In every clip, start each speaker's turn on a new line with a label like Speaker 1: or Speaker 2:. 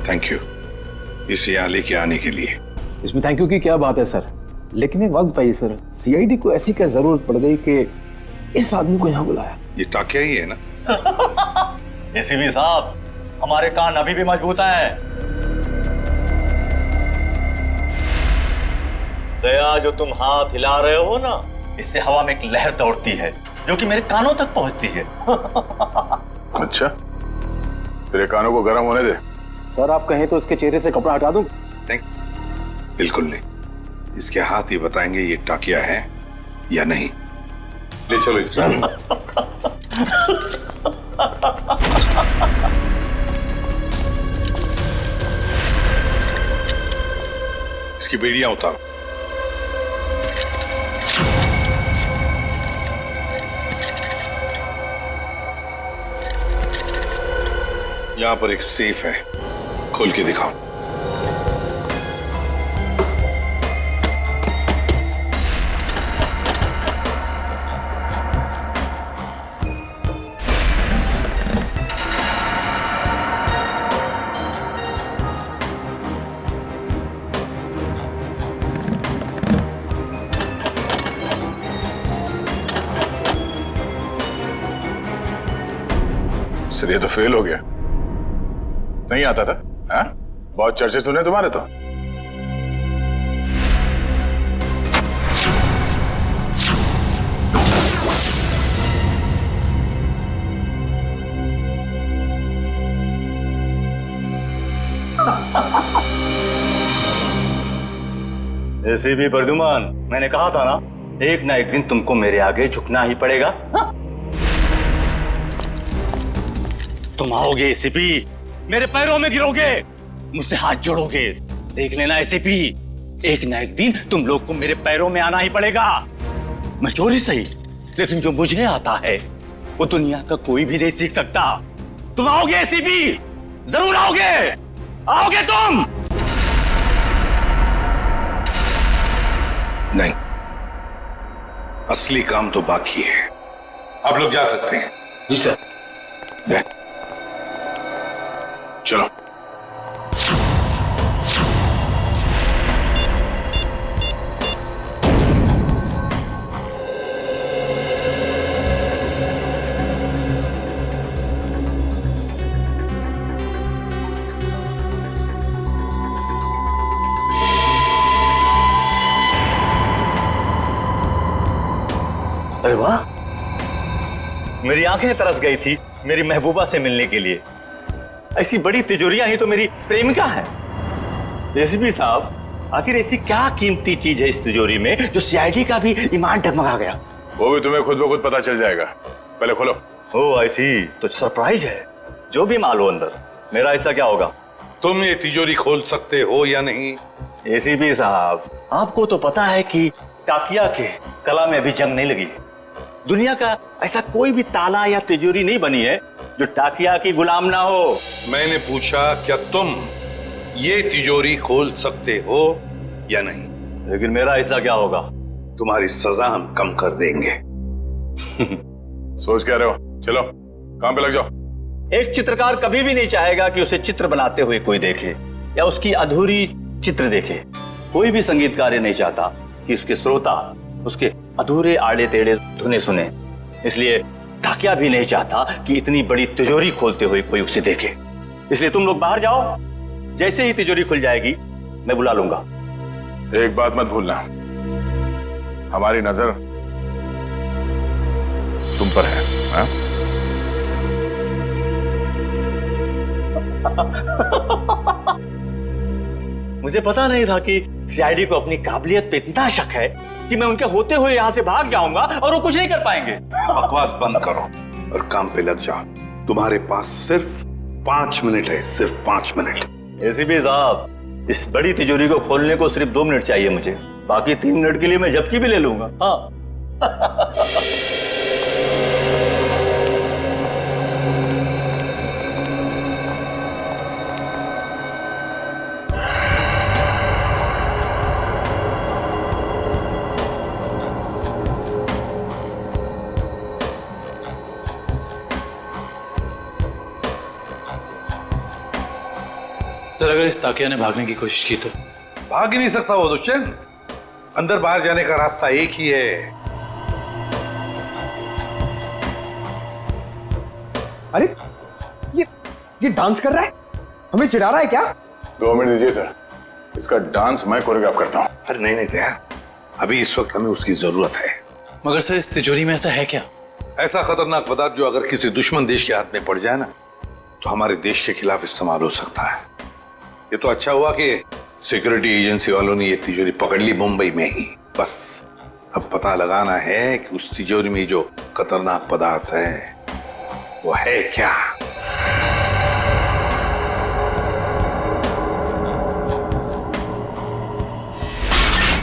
Speaker 1: Thank you इसे यहाँ लेके आने के लिए।
Speaker 2: इसमें थैंक यू की क्या बात है सर, लेकिन एक वक्त भाई सर, सीआईडी को ऐसी क्या जरूरत पड़ गई कि इस आदमी को यहाँ बुलाया?
Speaker 1: ये टाकिया ही है ना?
Speaker 3: एसीपी साहब, हमारे कान अभी भी मजबूत हैं। दया, जो तुम हाथ हिला रहे हो ना, इससे हवा में एक लहर दौड़ती है जो कि मेरे कानों तक पहुंचती है।
Speaker 4: अच्छा, तेरे कानों को गर्म होने दे।
Speaker 2: सर आप कहें तो इसके चेहरे से कपड़ा हटा दूं?
Speaker 1: बिल्कुल नहीं, इसके हाथ ही बताएंगे ये टाकिया है या नहीं। ले चलो इसे। इसकी बेड़ियां उतारो। यहां पर एक सेफ है, खोल के दिखाओ।
Speaker 4: सर ये तो फेल हो गया, नहीं आता था। हाँ? बहुत चर्चे सुने तुम्हारे तो।
Speaker 3: एसीपी प्रद्युमन, मैंने कहा था ना, एक ना एक दिन तुमको मेरे आगे झुकना ही पड़ेगा। हाँ? तुम आओगे एसीपी, मेरे पैरों में गिरोगे, मुझसे हाथ जोड़ोगे। देख लेना एसीपी, एक ना एक दिन तुम लोग को मेरे पैरों में आना ही पड़ेगा। मैं चोरी सही, लेकिन जो मुझे आता है वो दुनिया का कोई भी नहीं सीख सकता। तुम आओगे एसीपी, जरूर आओगे, आओगे तुम।
Speaker 1: नहीं, असली काम तो बाकी है। आप लोग जा सकते हैं।
Speaker 2: जी सर।
Speaker 4: चलो।
Speaker 3: अरे वाह, मेरी आंखें तरस गई थी मेरी महबूबा से मिलने के लिए। ऐसी बड़ी तिजोरियां ही तो मेरी प्रेमिका है। एसीपी साहब, आखिर ऐसी क्या कीमती चीज है इस तिजोरी में जो सीआईडी का भी ईमान डगमगा गया?
Speaker 4: वो भी तुम्हें खुद ब खुद पता चल जाएगा, पहले खोलो।
Speaker 3: ओह आई सी, तो सरप्राइज है। जो भी माल हो अंदर, मेरा ऐसा क्या होगा?
Speaker 1: तुम ये तिजोरी खोल सकते हो या नहीं?
Speaker 3: एसीपी साहब, आपको तो पता है कि टाकिया के कला में अभी जंग नहीं लगी। दुनिया का ऐसा कोई भी ताला या तिजोरी नहीं बनी है जो टाकिया की गुलाम ना हो।
Speaker 1: मैंने पूछा क्या तुम ये तिजोरी खोल सकते हो या नहीं?
Speaker 3: लेकिन मेरा ऐसा क्या होगा?
Speaker 1: तुम्हारी सजा हम कम कर देंगे।
Speaker 4: सोच क्या रहे हो? चलो काम पे लग जाओ।
Speaker 3: एक चित्रकार कभी भी नहीं चाहेगा कि उसे चित्र बनाते हुए कोई देखे या उसकी अधूरी चित्र देखे। कोई भी संगीतकार ये नहीं चाहता कि उसके श्रोता उसके अधूरे आड़े टेढ़े धुने सुने। इसलिए टाकिया भी नहीं चाहता कि इतनी बड़ी तिजोरी खोलते हुए कोई उसे देखे। इसलिए तुम लोग बाहर जाओ, जैसे ही तिजोरी खुल जाएगी मैं बुला लूंगा।
Speaker 4: एक बात मत भूलना, हमारी नजर तुम पर है। हाँ?
Speaker 3: मुझे पता नहीं था कि सीआईडी को अपनी काबिलियत पे इतना शक है कि मैं उनके होते हुए यहां से भाग जाऊंगा और वो कुछ नहीं कर पाएंगे।
Speaker 1: बकवास बंद करो और काम पे लग जाओ। तुम्हारे पास सिर्फ 5 मिनट है, सिर्फ 5 मिनट।
Speaker 3: एसीपी साहब, इस बड़ी तिजोरी को खोलने को सिर्फ 2 मिनट चाहिए मुझे, बाकी 3 मिनट के लिए मैं झपकी भी ले लूंगा। हाँ।
Speaker 5: सर अगर इस ताकिया ने भागने की कोशिश की तो?
Speaker 1: भाग ही नहीं सकता वो दुष्यंत। अंदर बाहर जाने का रास्ता एक ही है।
Speaker 6: अरे ये डांस कर रहा है, हमें चिढ़ा रहा है क्या?
Speaker 4: 2 मिनट दीजिए सर, इसका डांस मैं कोरियोग्राफ करता हूँ।
Speaker 1: अरे नहीं दया, अभी इस वक्त हमें उसकी जरूरत है।
Speaker 5: मगर सर इस तिजोरी में ऐसा है क्या?
Speaker 1: ऐसा खतरनाक पदार्थ जो अगर किसी दुश्मन देश के हाथ में पड़ जाए ना तो हमारे देश के खिलाफ इस्तेमाल हो सकता है। ये तो अच्छा हुआ कि सिक्योरिटी एजेंसी वालों ने ये तिजोरी पकड़ ली मुंबई में ही। बस अब पता लगाना है कि उस तिजोरी में जो खतरनाक पदार्थ है वो है क्या।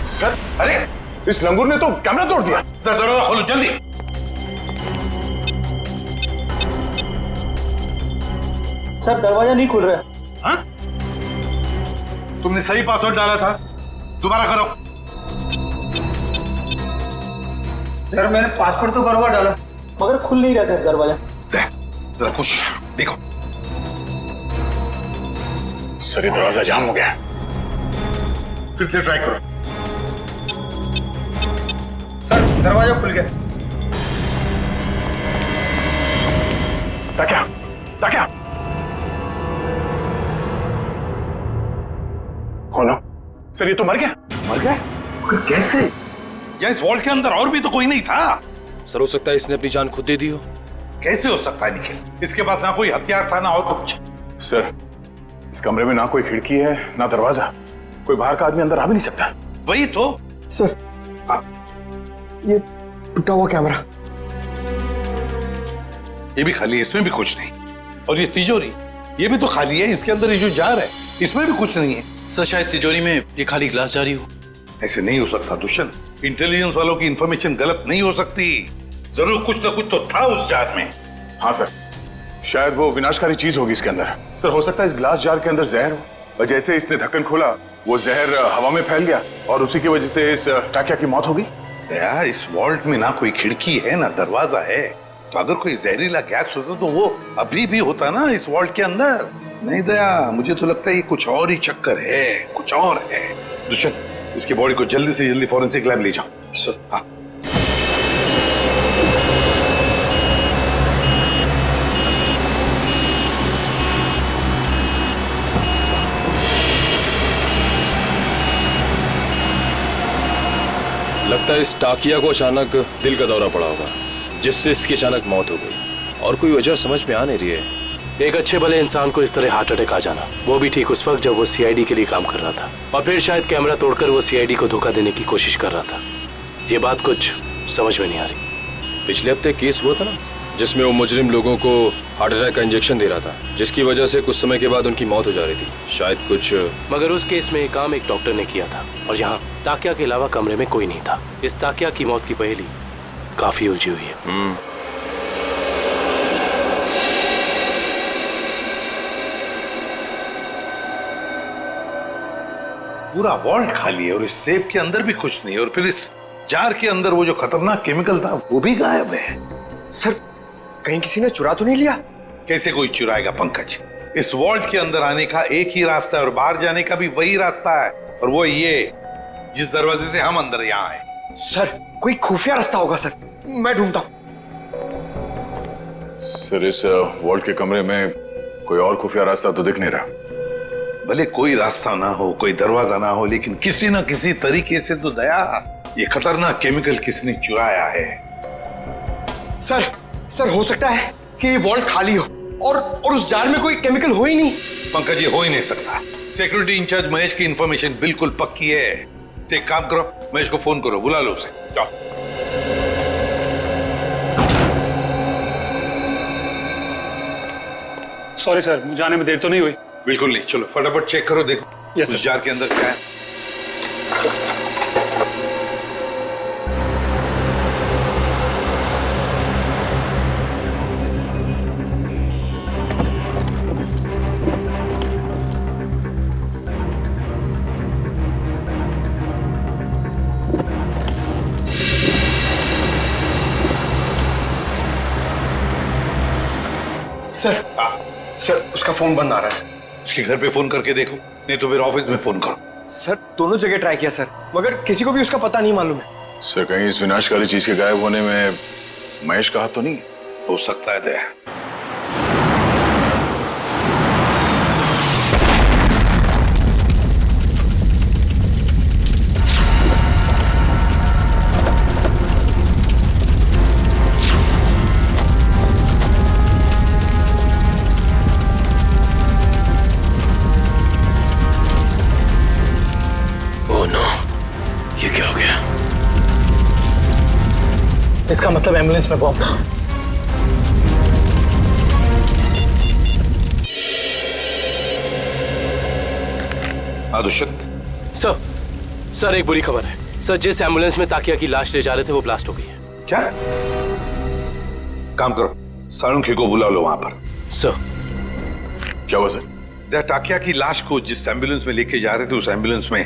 Speaker 4: सर अरे इस लंगूर ने तो कैमरा तोड़ दिया।
Speaker 1: दरवाजा खोलो जल्दी।
Speaker 6: सर दरवाजा नहीं खुल रहा है।
Speaker 1: हाँ? तुमने सही पासवर्ड डाला था, दोबारा करो।
Speaker 6: सर मैंने पासवर्ड तो बराबर डाला मगर खुल नहीं रहा सर दरवाजा।
Speaker 1: जरा कोशिश देखो।
Speaker 4: सर ये दरवाजा जाम हो गया।
Speaker 1: फिर से ट्राई करो।
Speaker 6: सर दरवाजा खुल गया।
Speaker 4: ताकिया, ताकिया खोलो। सर ये तो मर गया।
Speaker 1: मर गया? कैसे? या इस वॉल्ट के अंदर और भी तो कोई नहीं था।
Speaker 7: सर हो सकता है इसने अपनी जान खुद दे दी हो।
Speaker 1: कैसे हो सकता है निखिल? इसके पास ना कोई हथियार था ना और कुछ।
Speaker 4: सर इस कमरे में ना कोई खिड़की है ना दरवाजा, कोई बाहर का आदमी अंदर आ भी नहीं सकता।
Speaker 1: वही तो।
Speaker 6: सर ये टूटा हुआ कैमरा।
Speaker 1: ये भी खाली है, इसमें भी कुछ नहीं। और ये तिजोरी ये भी तो खाली है, इसके अंदर ये जो जार है इसमें भी कुछ नहीं है।
Speaker 5: सर शायद तिजोरी में ये खाली ग्लास जारी हो।
Speaker 1: ऐसे नहीं हो सकता दुष्यंत। इंटेलिजेंस वालों की इंफॉर्मेशन गलत नहीं हो सकती। जरूर कुछ ना कुछ तो था उस जार में।
Speaker 4: हाँ सर, शायद वो विनाशकारी चीज होगी इसके अंदर। सर हो सकता है इस ग्लास जार के अंदर जहर हो, और जैसे इसने ढक्कन खोला वो जहर हवा में फैल गया और उसी की वजह से इस टाकिया की मौत हो गई।
Speaker 1: दया, इस वॉल्ट में ना कोई खिड़की है ना दरवाजा है, तो अगर कोई जहरीला गैस होता तो वो अभी भी होता ना इस वॉल्ट के अंदर। नहीं दया, मुझे तो लगता है ये कुछ और ही चक्कर है, कुछ और है। दुष्यंत इसकी बॉडी को जल्दी से जल्दी फॉरेंसिक लैब ले जाओ। सर हाँ।
Speaker 7: लगता है इस टाकिया को अचानक दिल का दौरा पड़ा होगा, जिससे इसकी अचानक मौत हो गई और कोई वजह समझ में आ नहीं रही है।
Speaker 8: एक अच्छे भले इंसान को इस तरह हार्ट अटैक आ जाना, वो भी ठीक उस वक्त जब वो सीआईडी के लिए काम कर रहा था, और फिर शायद कैमरा तोड़कर वो सीआईडी को धोखा देने की कोशिश कर रहा था। ये बात कुछ समझ में नहीं आ रही।
Speaker 7: पिछले हफ्ते केस हुआ था ना, जिसमें वो मुजरिम लोगों को हार्ट अटैक का इंजेक्शन दे रहा था, जिसकी वजह से कुछ समय के बाद उनकी मौत हो जा रही थी। शायद कुछ
Speaker 8: मगर उस केस में काम एक डॉक्टर ने किया था और यहाँ ताकिया के अलावा कमरे में कोई नहीं था। इस ताकिया की मौत की पहेली काफी उलझी हुई है।
Speaker 1: पूरा वॉल्ट खाली है और इस सेफ के अंदर भी कुछ नहीं, और फिर इस जार के अंदर वो जो खतरनाक केमिकल था वो भी गायब है।
Speaker 6: सर कहीं किसी ने चुरा तो नहीं लिया?
Speaker 1: कैसे कोई चुराएगा पंकज? इस वॉल्ट के अंदर आने का एक ही रास्ता है और बाहर जाने का भी वही रास्ता है, और वो ये जिस दरवाजे से हम अंदर यहाँ आए।
Speaker 6: सर कोई खुफिया रास्ता होगा सर, मैं ढूंढता हूँ।
Speaker 4: सर इस वॉल्ट के कमरे में कोई और खुफिया रास्ता तो दिख नहीं रहा।
Speaker 1: भले कोई रास्ता ना हो, कोई दरवाजा ना हो, लेकिन किसी ना किसी तरीके से तो दया ये खतरनाक केमिकल किसने चुराया है।
Speaker 6: सर हो सकता है कि ये वॉल्ट खाली हो और उस जार में कोई केमिकल हो ही नहीं।
Speaker 1: पंकज ये हो ही नहीं सकता। सिक्योरिटी इंचार्ज महेश की इंफॉर्मेशन बिल्कुल पक्की है। तो एक काम करो, महेश को फोन करो, बुला लो उसे। जाओ।
Speaker 9: सॉरी सर, मुझे आने में देर तो नहीं हुई?
Speaker 1: बिल्कुल नहीं, चलो फटाफट चेक करो, देखो
Speaker 9: Yes,
Speaker 1: उस
Speaker 9: sir.
Speaker 1: जार के अंदर क्या है।
Speaker 6: सर उसका फोन बंद आ रहा है सर।
Speaker 1: उसके घर पे फोन करके देखो, नहीं तो फिर ऑफिस में फोन करो।
Speaker 6: सर दोनों जगह ट्राई किया सर, मगर किसी को भी उसका पता नहीं मालूम है।
Speaker 4: सर कहीं इस विनाशकारी चीज के गायब होने में महेश का हाथ तो नहीं?
Speaker 1: हो सकता है दया।
Speaker 8: इसका मतलब एम्बुलेंस में बॉम्ब था।
Speaker 1: दुष्यंत।
Speaker 8: सर एक बुरी खबर है सर, जिस एम्बुलेंस में ताकिया की लाश ले जा रहे थे वो ब्लास्ट हो गई है।
Speaker 1: क्या? काम करो, सालुंखे को बुला लो वहां पर।
Speaker 8: सर
Speaker 4: क्या हुआ सर?
Speaker 1: दया, टाकिया की लाश को जिस एम्बुलेंस में लेके जा रहे थे उस एम्बुलेंस में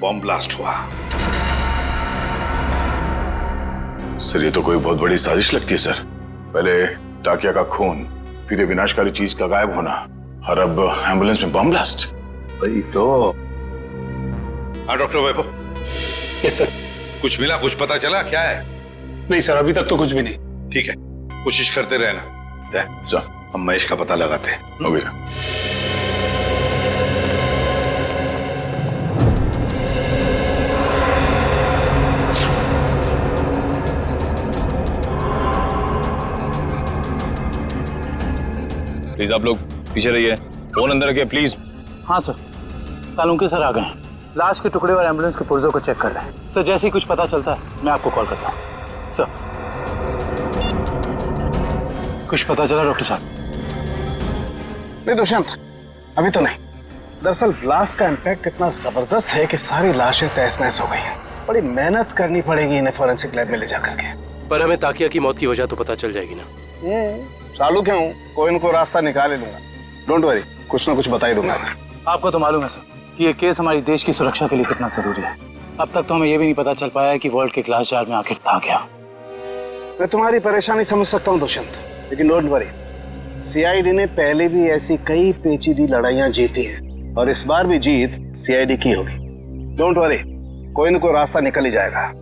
Speaker 1: बॉम्ब ब्लास्ट हुआ।
Speaker 4: सर ये तो कोई बहुत बड़ी साजिश लगती है सर। पहले टाकिया का खून, फिर ये विनाशकारी चीज का गायब होना, और अब एम्बुलेंस में बम ब्लास्ट।
Speaker 1: वही तो। हाँ डॉक्टर वैभव।
Speaker 9: Yes sir.
Speaker 1: कुछ मिला, कुछ पता चला क्या है?
Speaker 9: नहीं सर, अभी तक तो कुछ भी नहीं।
Speaker 1: ठीक है, कोशिश करते रहना। दया,
Speaker 4: सर
Speaker 1: हम महेश का पता लगाते हैं।
Speaker 4: Okay sir.
Speaker 7: प्लीज आप लोग पीछे रहिए, फोन अंदर रखिए प्लीज।
Speaker 8: हाँ सर, सालुंके सर आ गए हैं, लाश के टुकड़े और एम्बुलेंस के पुर्जों को चेक कर रहे हैं। सर जैसे ही कुछ पता चलता है मैं आपको कॉल करता हूँ। सर कुछ पता चला डॉक्टर साहब?
Speaker 10: नहीं दुष्यंत, अभी तो नहीं। दरअसल ब्लास्ट का इम्पैक्ट इतना जबरदस्त है कि सारी लाशें तहस नहस हो गई हैं। बड़ी मेहनत करनी पड़ेगी इन्हें फॉरेंसिक लैब में ले जाकर के।
Speaker 8: पर हमें ताकिया की मौत की वजह तो पता चल जाएगी ना।
Speaker 10: चालू क्यों, कोई न कोई रास्ता निकाल ही लूंगा। डोंट वरी, कुछ ना कुछ बता ही दूंगा मैं।
Speaker 8: आपको तो मालूम है सर कि ये केस हमारी देश की सुरक्षा के लिए कितना जरूरी है। अब तक तो हमें ये भी नहीं पता चल पाया कि वर्ल्ड के ग्लास जार में आखिर था क्या।
Speaker 10: मैं तुम्हारी परेशानी समझ सकता हूँ दुष्यंत, लेकिन डोंट वरी, सीआईडी ने पहले भी ऐसी कई पेचीदी लड़ाइयां जीती हैं और इस बार भी जीत सीआईडी की होगी। डोंट वरी, कोई न कोई रास्ता निकल ही जाएगा।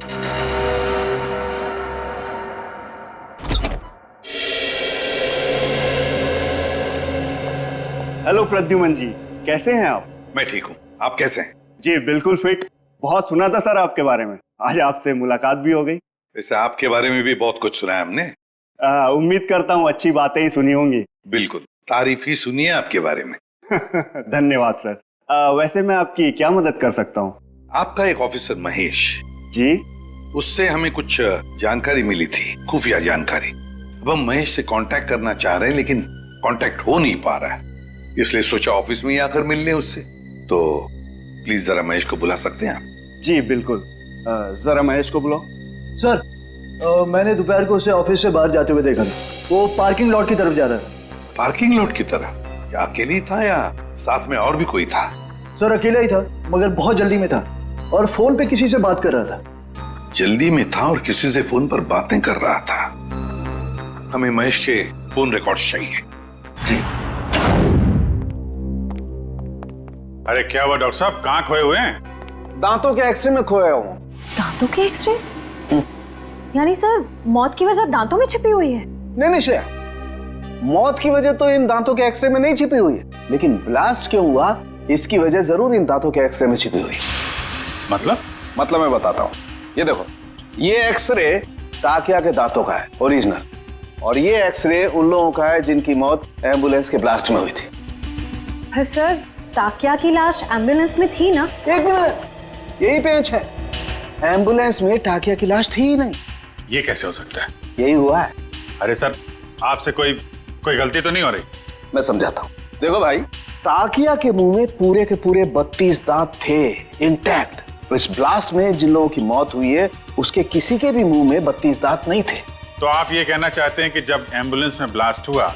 Speaker 11: हेलो प्रद्युमन जी, कैसे हैं आप?
Speaker 1: मैं ठीक हूँ, आप कैसे हैं?
Speaker 11: जी बिल्कुल फिट। बहुत सुना था सर आपके बारे में, आज आपसे मुलाकात भी हो गई।
Speaker 1: वैसे आपके बारे में भी बहुत कुछ सुना है हमने।
Speaker 11: उम्मीद करता हूँ अच्छी बातें ही सुनी होंगी।
Speaker 1: बिल्कुल, तारीफ ही सुनी है आपके बारे में।
Speaker 11: धन्यवाद सर। वैसे मैं आपकी क्या मदद कर सकता हूँ?
Speaker 1: आपका एक ऑफिसर महेश
Speaker 11: जी,
Speaker 1: उससे हमें कुछ जानकारी मिली थी, खुफिया जानकारी। अब हम महेश से कांटेक्ट करना चाह रहे हैं लेकिन कांटेक्ट हो नहीं पा रहा है, इसलिए सोचा ऑफिस में ही आकर मिल लें उससे। तो प्लीज जरा महेश को बुला सकते हैं आप?
Speaker 11: जी बिल्कुल, जरा महेश को बुलाओ।
Speaker 12: सर मैंने दोपहर को उसे ऑफिस से बाहर जाते हुए देखा था, वो पार्किंग लॉट की तरफ जा रहा था।
Speaker 1: पार्किंग लॉट की तरफ? क्या अकेले ही था या साथ में और भी कोई था?
Speaker 12: सर अकेला ही था, मगर बहुत जल्दी में था और फोन पे किसी से बात कर रहा था।
Speaker 1: जल्दी में था और किसी से फोन पर बातें कर रहा था। हमें महेश के फोन रिकॉर्ड्स चाहिए। जी।
Speaker 4: अरे क्या हुआ डॉक्टर साहब, कहाँ खोए हुए हैं?
Speaker 10: दांतों के एक्सरे में खोया हूँ।
Speaker 13: दांतों के एक्सरेस? यानी सर मौत की वजह दांतों में छिपी हुई है?
Speaker 10: नहीं श्रेया, मौत की वजह तो इन दांतों के एक्सरे में नहीं छिपी हुई है, लेकिन ब्लास्ट क्यों हुआ इसकी वजह जरूर इन दांतों के एक्सरे में छिपी हुई है। मतलब मैं बताता हूँ। ये देखो, ये एक्सरे टाकिया के दांतों का है ओरिजिनल, और ये एक्सरे उन लोगों का है जिनकी मौत एम्बुलेंस के ब्लास्ट में हुई थी।
Speaker 13: फिर सर ताकिया की लाश एम्बुलेंस में थी ना?
Speaker 10: एक मिनट, यही पेंच है, एम्बुलेंस में टाकिया की लाश थी ही नहीं।
Speaker 4: ये कैसे हो सकता है?
Speaker 10: यही हुआ है।
Speaker 4: अरे सर, आपसे कोई गलती तो नहीं हो रही?
Speaker 10: मैं समझाता हूँ। देखो भाई, टाकिया के मुंह में पूरे के पूरे 32 दांत थे इंटैक्ट। इस ब्लास्ट में जिन लोगों की मौत हुई है उसके किसी के भी मुंह में 32 दांत नहीं थे।
Speaker 4: तो आप ये कहना चाहते हैं कि जब एम्बुलेंस में ब्लास्ट हुआ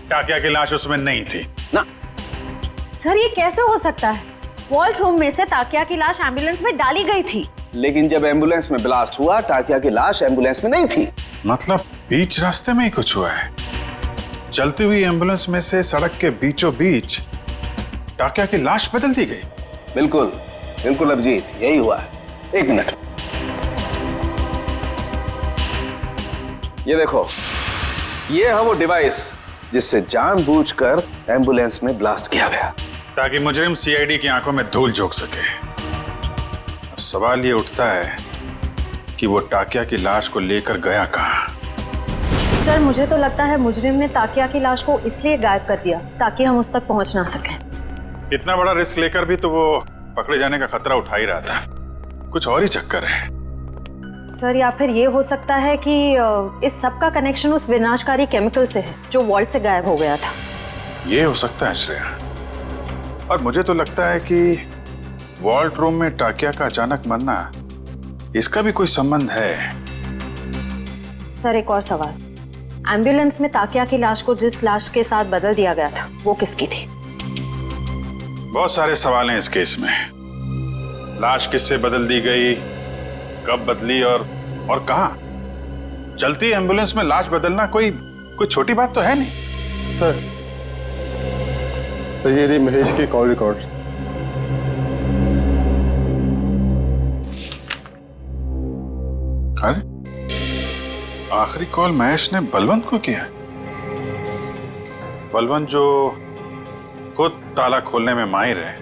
Speaker 4: टाकिया की लाश उसमें नहीं थी?
Speaker 10: ना
Speaker 13: सर, ये कैसे हो सकता है? वॉल्ट रूम में से ताकिया की लाश एम्बुलेंस में डाली गई थी,
Speaker 10: लेकिन जब एम्बुलेंस में ब्लास्ट हुआ टाकिया की लाश एम्बुलेंस में नहीं थी।
Speaker 4: मतलब बीच रास्ते में ही कुछ हुआ है? चलती हुई एम्बुलेंस में से सड़क के बीचों बीच टाकिया की लाश बदल दी गई?
Speaker 10: बिल्कुल बिल्कुल अभिजीत, यही हुआ है। एक मिनट, ये देखो, ये है वो डिवाइस जिससे जानबूझकर एम्बुलेंस में ब्लास्ट किया गया,
Speaker 4: ताकि मुजरिम सीआईडी की आंखों में धूल झोंक सके। अब सवाल ये उठता है कि वो टाकिया की लाश को लेकर गया कहाँ?
Speaker 13: सर मुझे तो लगता है मुजरिम ने ताकिया की लाश को इसलिए गायब कर दिया ताकि हम उस तक पहुंच ना सकें।
Speaker 4: इतना बड़ा रिस्क लेकर भी तो वो पकड़े जाने का खतरा उठा ही रहा था। कुछ और ही चक्कर है।
Speaker 13: सर या फिर ये हो सकता है कि इस सब का कनेक्शन उस विनाशकारी केमिकल से है जो वॉल्ट से गायब हो गया था।
Speaker 4: ये हो सकता है श्रेया, और मुझे तो लगता है कि वॉल्ट रूम में टाकिया का अचानक मरना, इसका भी कोई संबंध है।
Speaker 13: सर एक और सवाल, एम्बुलेंस में ताकिया की लाश को जिस लाश के साथ बदल दिया गया था वो किसकी थी?
Speaker 4: बहुत सारे सवाल हैं इस केस में। लाश किससे बदल दी गई, कब बदली और कहां? चलती एम्बुलेंस में लाश बदलना कोई छोटी बात तो है नहीं।
Speaker 6: सर ये रही महेश के कॉल रिकॉर्ड्स।
Speaker 4: अरे आखिरी कॉल महेश ने बलवंत को किया। बलवंत जो खुद ताला खोलने में माहिर है,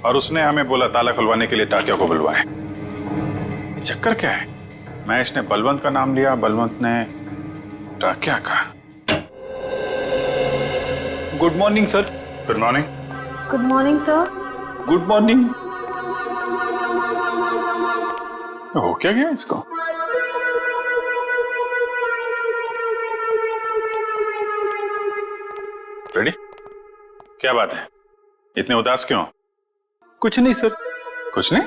Speaker 4: और उसने हमें बोला ताला खुलवाने के लिए टाकिया को बुलवाए। चक्कर क्या है? महेश ने बलवंत का नाम लिया, बलवंत ने टाकिया का।
Speaker 5: Good morning sir.
Speaker 4: Good morning.
Speaker 13: Good morning sir.
Speaker 5: Good morning.
Speaker 4: हो क्या गया इसको? रेडी? क्या बात है, इतने उदास क्यों?
Speaker 5: कुछ नहीं सर।
Speaker 4: कुछ नहीं?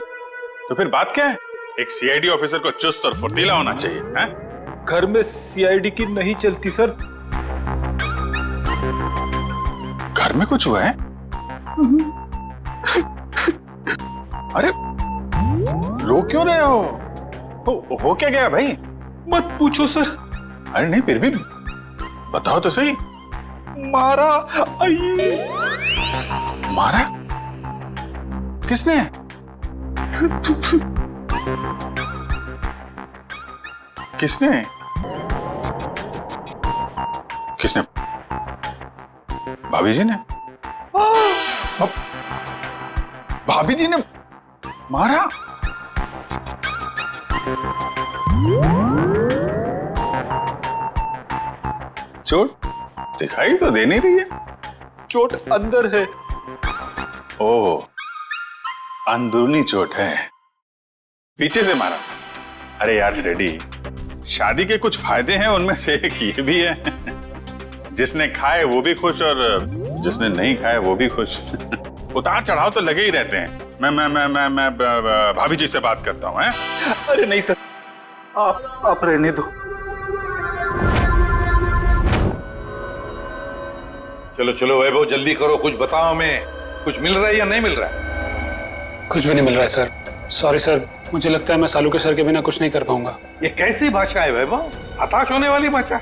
Speaker 4: तो फिर बात क्या है? एक सीआईडी ऑफिसर को चुस्त और फुर्तीला होना चाहिए, हैं?
Speaker 5: घर में सीआईडी की नहीं चलती सर।
Speaker 4: घर में कुछ हुआ है? अरे रो क्यों रहे हो क्या गया भाई?
Speaker 5: मत पूछो सर।
Speaker 4: अरे नहीं, फिर भी बताओ तो सही।
Speaker 5: मारा।
Speaker 4: मारा? किसने? किसने? किसने? भाभी जी ने? भाभी जी ने मारा? चोट दिखाई तो दे नहीं रही है।
Speaker 5: चोट अंदर है।
Speaker 4: ओह, अंदरूनी चोट है, पीछे से मारा। अरे यार रेडी, शादी के कुछ फायदे हैं, उनमें से एक ये भी है, जिसने खाए वो भी खुश और जिसने नहीं खाए वो भी खुश। उतार चढ़ाव तो लगे ही रहते हैं। मैं भाभी जी से बात करता हूँ।
Speaker 5: अरे नहीं सर, आप रहने दो।
Speaker 1: चलो चलो वैभव, जल्दी करो, कुछ बताओ हमें। कुछ मिल रहा है या नहीं मिल रहा है?
Speaker 9: कुछ भी नहीं मिल रहा है सर। सॉरी सर, मुझे लगता है मैं सालू सर के बिना कुछ नहीं कर पाऊंगा।
Speaker 1: ये कैसी भाषा है वैभव? हताश होने वाली भाषा।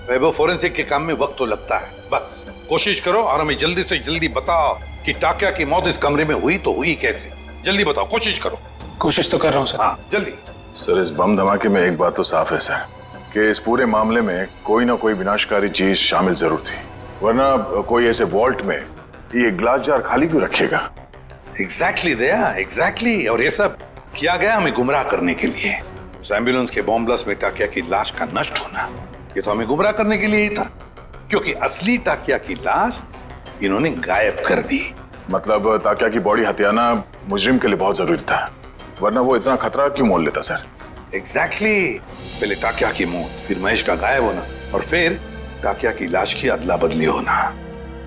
Speaker 1: वैभव, फोरेंसिक के काम में वक्त तो लगता है, बस कोशिश करो और हमें जल्दी से जल्दी बताओ कि टाकिया की मौत इस कमरे में हुई तो हुई कैसे। जल्दी बताओ, कोशिश करो।
Speaker 9: कोशिश तो कर रहा हूँ सर।
Speaker 1: हाँ जल्दी।
Speaker 4: सर, इस बम धमाके में एक बात तो साफ है सर, कि इस पूरे मामले में कोई ना कोई विनाशकारी चीज शामिल जरूर थी, वरना कोई ऐसे वॉल्ट में ये ग्लास जार खाली क्यों रखेगा?
Speaker 1: एग्जैक्टली दया, एग्जैक्टली। और ये सब किया गया हमें गुमराह करने के लिए। उस एम्बुलेंस के बॉम्ब ब्लास्ट में टाकिया की लाश का नष्ट होना, ये तो हमें गुमराह करने के लिए ही था, क्योंकि असली टाकिया की लाश इन्होंने गायब कर दी।
Speaker 4: मतलब टाकिया की बॉडी हथियाना मुजरिम के लिए बहुत जरूरी था, वरना वो इतना खतरा क्यों मोल लेता सर?
Speaker 1: एग्जैक्टली। पहले टाकिया की मौत, फिर महेश का गायब होना, और फिर टाकिया की लाश की अदला बदली होना।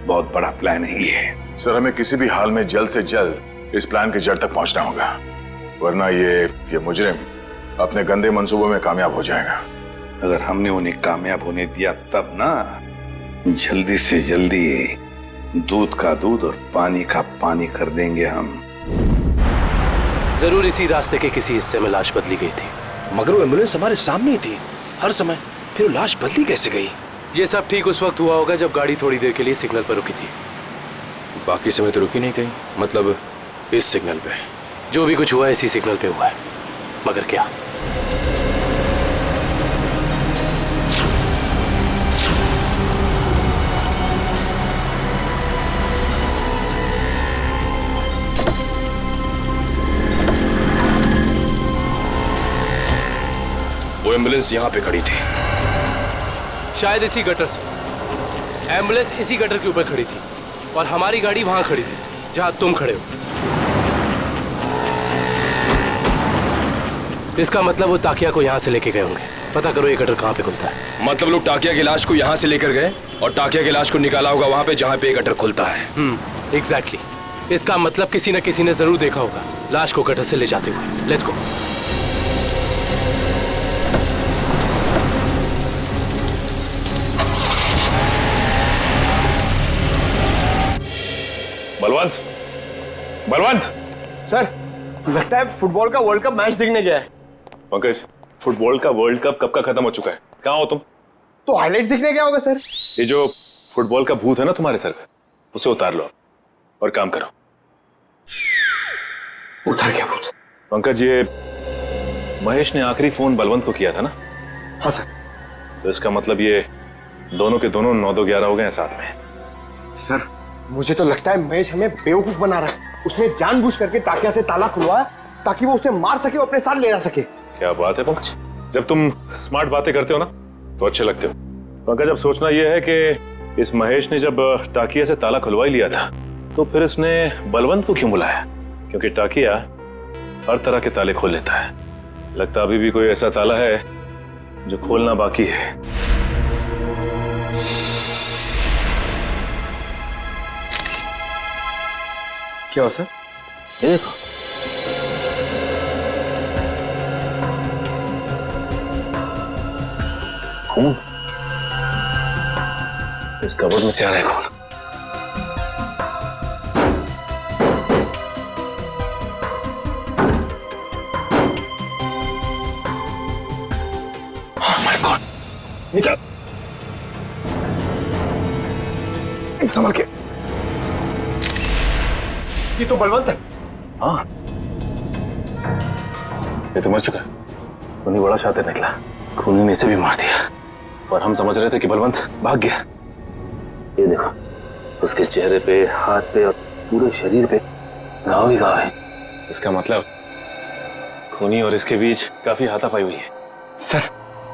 Speaker 1: बहुत बड़ा प्लान है ये।
Speaker 4: सर, हमें किसी भी हाल में जल्द से जल्द इस प्लान की जड़ तक पहुंचना होगा, वरना ये मुजरिम अपने गंदे मंसूबों में कामयाब हो जाएगा।
Speaker 1: अगर हमने उन्हें कामयाब होने दिया तब ना, जल्दी से जल्दी दूध का दूध और पानी का पानी कर देंगे हम।
Speaker 8: जरूर इसी रास्ते के किसी हिस्से में लाश बदली गई थी।
Speaker 7: मगर वो एम्बुलेंस हमारे सामने ही थी हर समय, फिर वो लाश बदली कैसे गई?
Speaker 8: ये सब ठीक उस वक्त हुआ होगा जब गाड़ी थोड़ी देर के लिए सिग्नल पर रुकी थी।
Speaker 7: बाकी समय तो रुकी नहीं कहीं, मतलब इस सिग्नल पे।
Speaker 8: जो भी कुछ हुआ है इसी सिग्नल पे हुआ है, मगर क्या?
Speaker 7: वो एम्बुलेंस यहाँ पे खड़ी थी,
Speaker 8: शायद इसी गटर से। एम्बुलेंस इसी गटर के ऊपर खड़ी थी और हमारी गाड़ी वहां खड़ी थी जहां तुम खड़े हो। इसका मतलब वो ताकिया को यहाँ से लेके गए होंगे। पता करो ये गटर कहाँ पे खुलता है।
Speaker 7: मतलब लोग टाकिया की लाश को यहाँ से लेकर गए और टाकिया की लाश को निकाला होगा वहां पे जहाँ पे ये गटर खुलता है।
Speaker 8: एग्जैक्टली। इसका मतलब किसी न किसी ने जरूर देखा होगा लाश को गटर से ले जाते हुए। Let's go.
Speaker 7: Balwant, Balwant!
Speaker 6: Sir, लगता है फुटबॉल का वर्ल्ड कप मैच देखने गया है।
Speaker 4: पंकज, फुटबॉल का वर्ल्ड कप कब का खत्म हो चुका है? कहाँ हो तुम?
Speaker 6: तो हाईलाइट देखने गया होगा सर।
Speaker 4: ये जो फुटबॉल का भूत है ना तुम्हारे सर पे, उसे उतार लो और काम करो।
Speaker 6: उतार गया भूत?
Speaker 4: पंकज, ये महेश ने आखिरी फोन बलवंत को किया था ना?
Speaker 6: हाँ सर।
Speaker 4: तो इसका मतलब ये दोनों के दोनों 9-2-11 हो गए हैं साथ में।
Speaker 6: सर, मुझे तो लगता है महेश हमें बेवकूफ बना रहा है। उसने जानबूझ करके टाकिया से ताला खुलवाया ताकि वो उसे मार सके और अपने साथ ले जा सके।
Speaker 4: क्या बात है पंकज, जब तुम स्मार्ट बातें करते हो ना तो अच्छे लगते हो। पंकज, अब सोचना यह है कि इस महेश ने जब टाकिया से ताला खुलवा ही लिया था तो फिर इसने बलवंत को क्यों बुलाया? क्योंकि टाकिया हर तरह के ताले खोल लेता है। लगता अभी भी कोई ऐसा ताला है जो खोलना बाकी है।
Speaker 6: क्या हो सर?
Speaker 3: ये देखो, खून इस कबर्ड में से आ रहा है। खून
Speaker 7: निकल, संभल के।
Speaker 8: ये तो बलवंत है।
Speaker 3: हाँ, ये तो मर चुका है। उन्हीं बड़ा शातिर निकला, खूनी ने इसे भी मार दिया और हम समझ रहे थे कि बलवंत भाग गया। ये देखो, उसके चेहरे पे, हाथ पे और पूरे शरीर पे घाव ही घाव है। इसका मतलब खूनी और इसके बीच काफी हाथापाई हुई है।
Speaker 6: सर,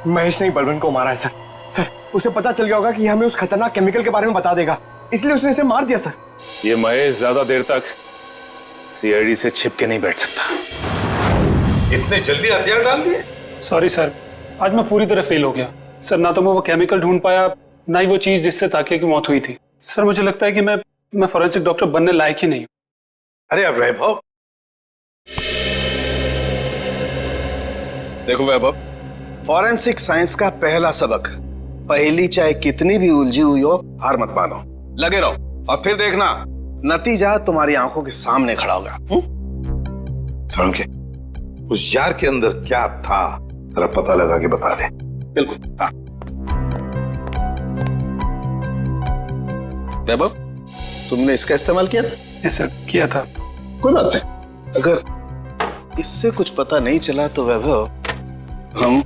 Speaker 6: महेश ने बलवंत को मारा है सर। सर, उसे पता चल गया होगा कि हमें उस खतरनाक केमिकल के बारे में बता देगा, इसलिए उसने इसे मार दिया सर।
Speaker 4: ये महेश ज्यादा देर तक सीआईडी से छिप के नहीं बैठ सकता।
Speaker 1: इतने जल्दी हथियार डाल दिए?
Speaker 9: सॉरी सर, आज मैं पूरी तरह फेल हो गया सर। ना तो मैं वो केमिकल ढूंढ पाया, ना ही वो चीज जिससे ताकिया की मौत हुई थी। सर, मुझे लगता है कि मैं फॉरेंसिक डॉक्टर बनने लायक ही नहीं हूं।
Speaker 1: अरे अब वैभव,
Speaker 10: देखो वैभव, फॉरेंसिक साइंस का पहला सबक, पहली चाहे कितनी भी उलझी हुई हो, हार मत मानो, लगे रहो और फिर देखना नतीजा तुम्हारी आंखों के सामने खड़ा होगा।
Speaker 1: सड़के, उस जार के अंदर क्या था जरा पता लगा के बता दे।
Speaker 10: बिल्कुल। हाँ। वैभव, तुमने इसका इस्तेमाल किया था?
Speaker 9: यस सर, किया था।
Speaker 10: कोई बात नहीं, अगर इससे कुछ पता नहीं चला तो वैभव हम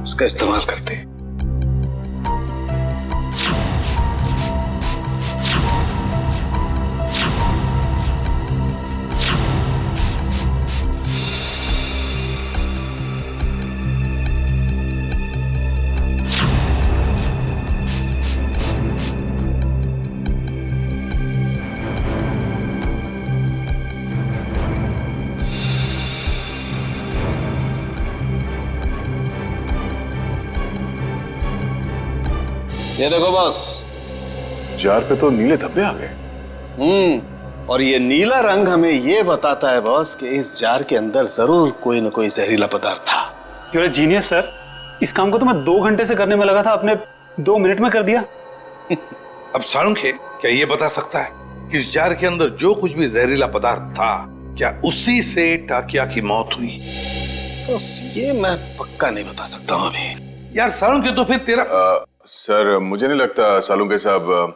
Speaker 10: इसका इस्तेमाल करते हैं। ये देखो बॉस,
Speaker 1: जार पे तो नीले धब्बे आ गए।
Speaker 10: और ये नीला रंग हमें ये बताता है बॉस कि इस जार के अंदर जरूर कोई न कोई जहरीला पदार्थ था।
Speaker 9: You are genius sir. इस काम को तो मैं 2 घंटे से करने में लगा था, आपने 2 मिनट में कर दिया।
Speaker 1: अब साळुंखे, क्या ये बता सकता है कि इस जार के अंदर जो कुछ भी जहरीला पदार्थ था, क्या उसी से टाकिया की मौत हुई?
Speaker 10: बस ये मैं पक्का नहीं बता सकता हूँ अभी।
Speaker 1: यार साळुंखे, तो फिर तेरा
Speaker 14: सर, मुझे नहीं लगता साळुंखे साहब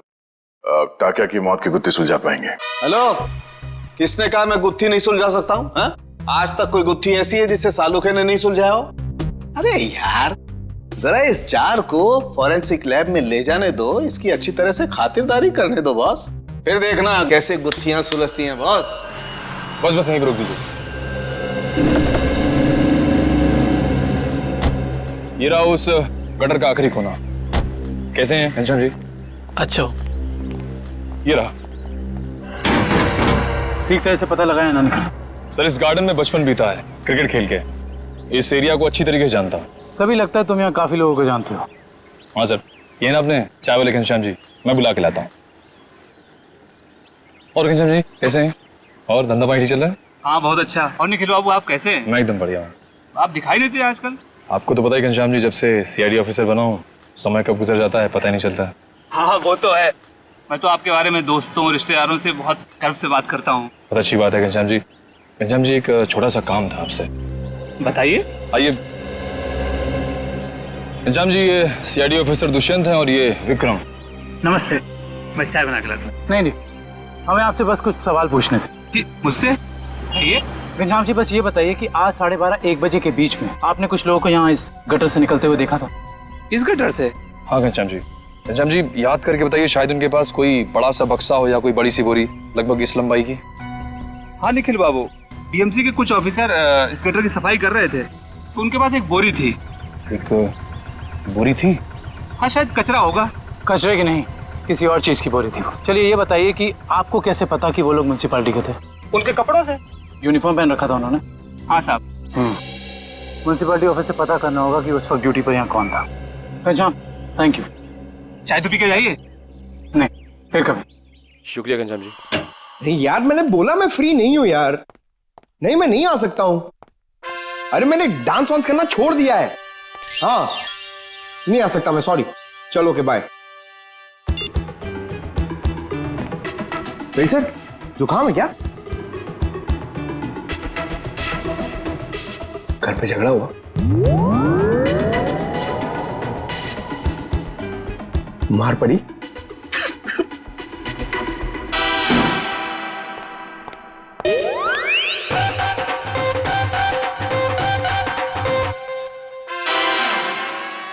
Speaker 4: टाकिया की मौत की गुत्थी सुलझा पाएंगे।
Speaker 10: हेलो, किसने कहा मैं गुत्थी नहीं सुलझा सकता हूँ? हाँ? आज तक कोई गुत्थी ऐसी है जिसे सालुखे ने नहीं सुलझाया हो? अरे यार, जरा इस जार को फॉरेंसिक लैब में ले जाने दो, इसकी अच्छी तरह से खातिरदारी करने दो बॉस, फिर देखना कैसे गुत्थियां सुलझती हैं बॉस।
Speaker 7: बस यहीं पर रोक दीजिए। ये रहा उस गटर का आखिरी कोना। कैसे हैं घनश्याम जी?
Speaker 9: अच्छा,
Speaker 7: ये रहा।
Speaker 2: ठीक तरह से पता लगाया ना निकला।
Speaker 7: सर, इस गार्डन में बचपन बीता है क्रिकेट खेल के। इस एरिया को अच्छी तरीके से जानता हूँ।
Speaker 2: तभी लगता है तुम यहाँ काफी लोगों को जानते हो।
Speaker 7: हाँ सर, ये ना अपने चाय वाले घनश्याम जी, मैं बुला के लाता हूँ। और घनश्याम जी कैसे हैं? और धंधा पानी ठीक चल रहा है?
Speaker 9: हाँ बहुत अच्छा। और निखिल बाबू आप कैसे हैं?
Speaker 7: मैं एकदम बढ़िया हूँ।
Speaker 9: आप दिखाई नहीं देते आजकल।
Speaker 7: आपको तो पता ही घनश्याम जी, जब से सीआईडी ऑफिसर बना हूँ, समय कब गुजर जाता है पता ही नहीं चलता।
Speaker 9: हाँ वो तो है। मैं तो आपके बारे में दोस्तों रिश्तेदारों से बहुत गर्व से बात करता हूँ।
Speaker 7: बहुत अच्छी बात है घनश्याम जी। घनश्याम जी, एक छोटा सा काम था आपसे।
Speaker 9: बताइए।
Speaker 7: आइए। घनश्याम जी, ये सीआईडी ऑफिसर दुष्यंत हैं और ये विक्रम।
Speaker 9: नमस्ते, मैं चाय बना के लाता हूँ।
Speaker 2: नहीं, हमें आपसे बस कुछ सवाल पूछने थे।
Speaker 9: जी मुझसे?
Speaker 2: घनश्याम जी, बस ये बताइए कि आज 12:30-1 बजे के बीच में आपने कुछ लोगों को यहाँ इस गटर से निकलते हुए देखा था?
Speaker 9: इस गटर से?
Speaker 7: हाँ घनश्याम जी। घनश्याम जी, याद करके बताइए, शायद उनके पास कोई बड़ा सा बक्सा हो या कोई बड़ी सी बोरी लगभग इस लंबाई की।
Speaker 9: हाँ निखिल बाबू, बीएमसी के कुछ ऑफिसर इस गटर की सफाई कर रहे थे, तो उनके पास एक बोरी थी।
Speaker 7: एक बोरी थी?
Speaker 9: हाँ शायद कचरा होगा।
Speaker 2: कचरे की नहीं, किसी और चीज की बोरी थी वो। चलिए ये बताइए कि आपको कैसे पता कि वो लोग म्युनिसिपैलिटी के थे?
Speaker 9: उनके कपड़ों से।
Speaker 2: यूनिफॉर्म पहन रखा था उन्होंने।
Speaker 9: हाँ साहब।
Speaker 2: म्युनिसिपैलिटी ऑफिस से पता करना होगा कि उस वक्त ड्यूटी पर यहाँ कौन था। Ghanshyam, thank you.
Speaker 9: चाय तो पी के जाइए।
Speaker 2: नहीं, फिर कभी।
Speaker 7: शुक्रिया घनश्याम जी।
Speaker 6: नहीं यार, मैंने बोला मैं फ्री नहीं हूं यार। नहीं, मैं नहीं आ सकता हूं। अरे मैंने डांस वांस करना छोड़ दिया है। हाँ, नहीं आ सकता मैं, सॉरी। चलो ओके, बाय। सर, जुकाम है क्या? घर पे झगड़ा हुआ? मार पड़ी?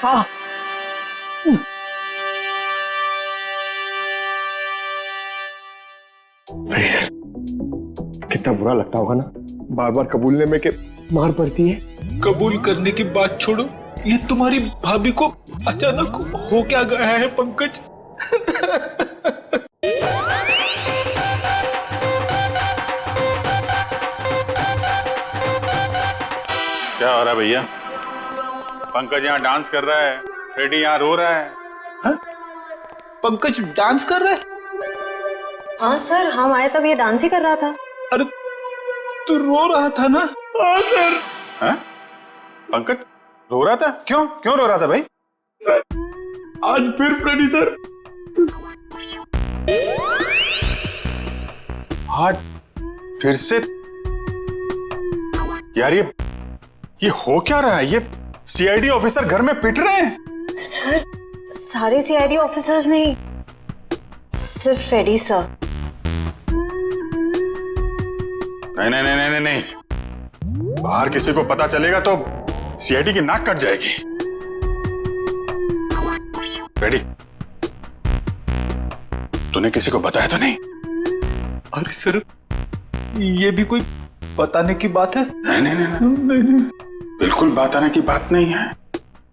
Speaker 6: हाँ। सर, कितना बुरा लगता होगा ना बार बार कबूलने में कि मार पड़ती है।
Speaker 5: कबूल करने की बात छोड़ो, ये तुम्हारी भाभी को अचानक हो क्या गया है पंकज?
Speaker 4: क्या हो रहा है भैया? पंकज यहाँ डांस कर रहा है, फ्रेडी यहाँ रो रहा है।
Speaker 5: हा? पंकज डांस कर रहा है?
Speaker 13: हाँ सर, हम आए तब ये डांस ही कर रहा था।
Speaker 5: अरे तू रो रहा था ना?
Speaker 4: हाँ सर। हाँ? पंकज रो रहा था? क्यों रो रहा था भाई?
Speaker 5: सर, आज फिर फ्रेडी सर।
Speaker 4: आज फिर से? यार ये हो क्या रहा है? ये सीआईडी ऑफिसर घर में पिट रहे हैं।
Speaker 13: सर, सारे सीआईडी ऑफिसर्स नहीं, सिर्फ फ्रेडी सर।
Speaker 4: नहीं, बाहर किसी को पता चलेगा तो सीआईडी की नाक कट जाएगी। फ्रेडी, तूने किसी को बताया तो नहीं?
Speaker 5: अरे सर, ये भी कोई बताने की बात है?
Speaker 4: नहीं, बिल्कुल बताने की बात नहीं है।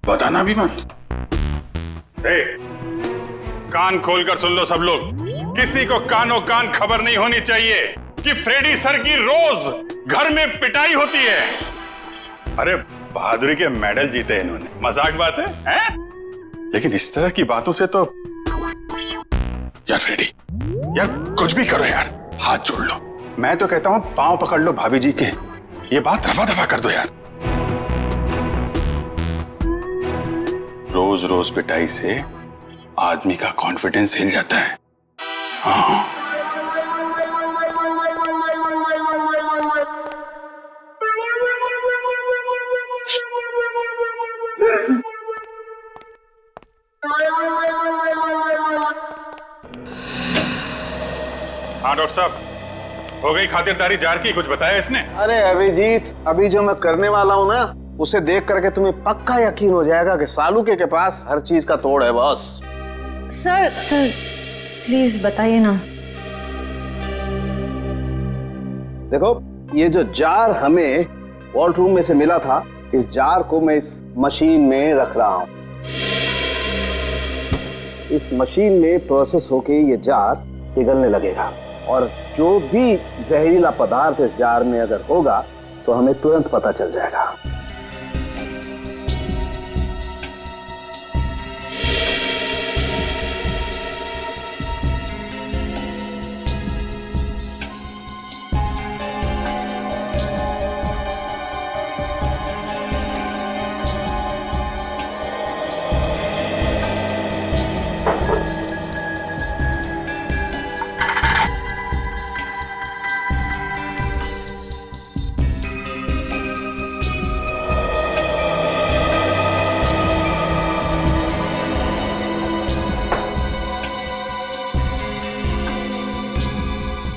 Speaker 4: बताना भी मत। कान खोलकर सुन लो सब लोग, किसी को कानों कान खबर नहीं होनी चाहिए कि फ्रेडी सर की रोज घर में पिटाई होती है। अरे बहादुरी के मेडल जीते इन्होंने, मजाक बात है, हैं? लेकिन इस तरह की बातों से तो यार फ्रेडी, यार कुछ भी करो यार, हाथ जोड़ लो। मैं तो कहता हूं पांव पकड़ लो भाभी जी के, ये बात रफा दफा कर दो यार। रोज रोज पिटाई से आदमी का कॉन्फिडेंस हिल जाता है। हाँ। हाँ डॉक्टर साहब, हो गई खातिरदारी जार की, कुछ बताया इसने?
Speaker 10: अरे अभिजीत, अभी जो मैं करने वाला हूँ ना, उसे देख करके तुम्हें पक्का यकीन हो जाएगा कि सालुके के पास हर चीज का तोड़ है बॉस।
Speaker 13: सर प्लीज बताइए ना।
Speaker 10: देखो, ये जो जार हमें वॉल्ट रूम में से मिला था, इस जार को मैं इस मशीन में रख रहा हूं। इस मशीन में प्रोसेस होके ये जार पिघलने लगेगा और जो भी जहरीला पदार्थ इस जार में अगर होगा तो हमें तुरंत पता चल जाएगा।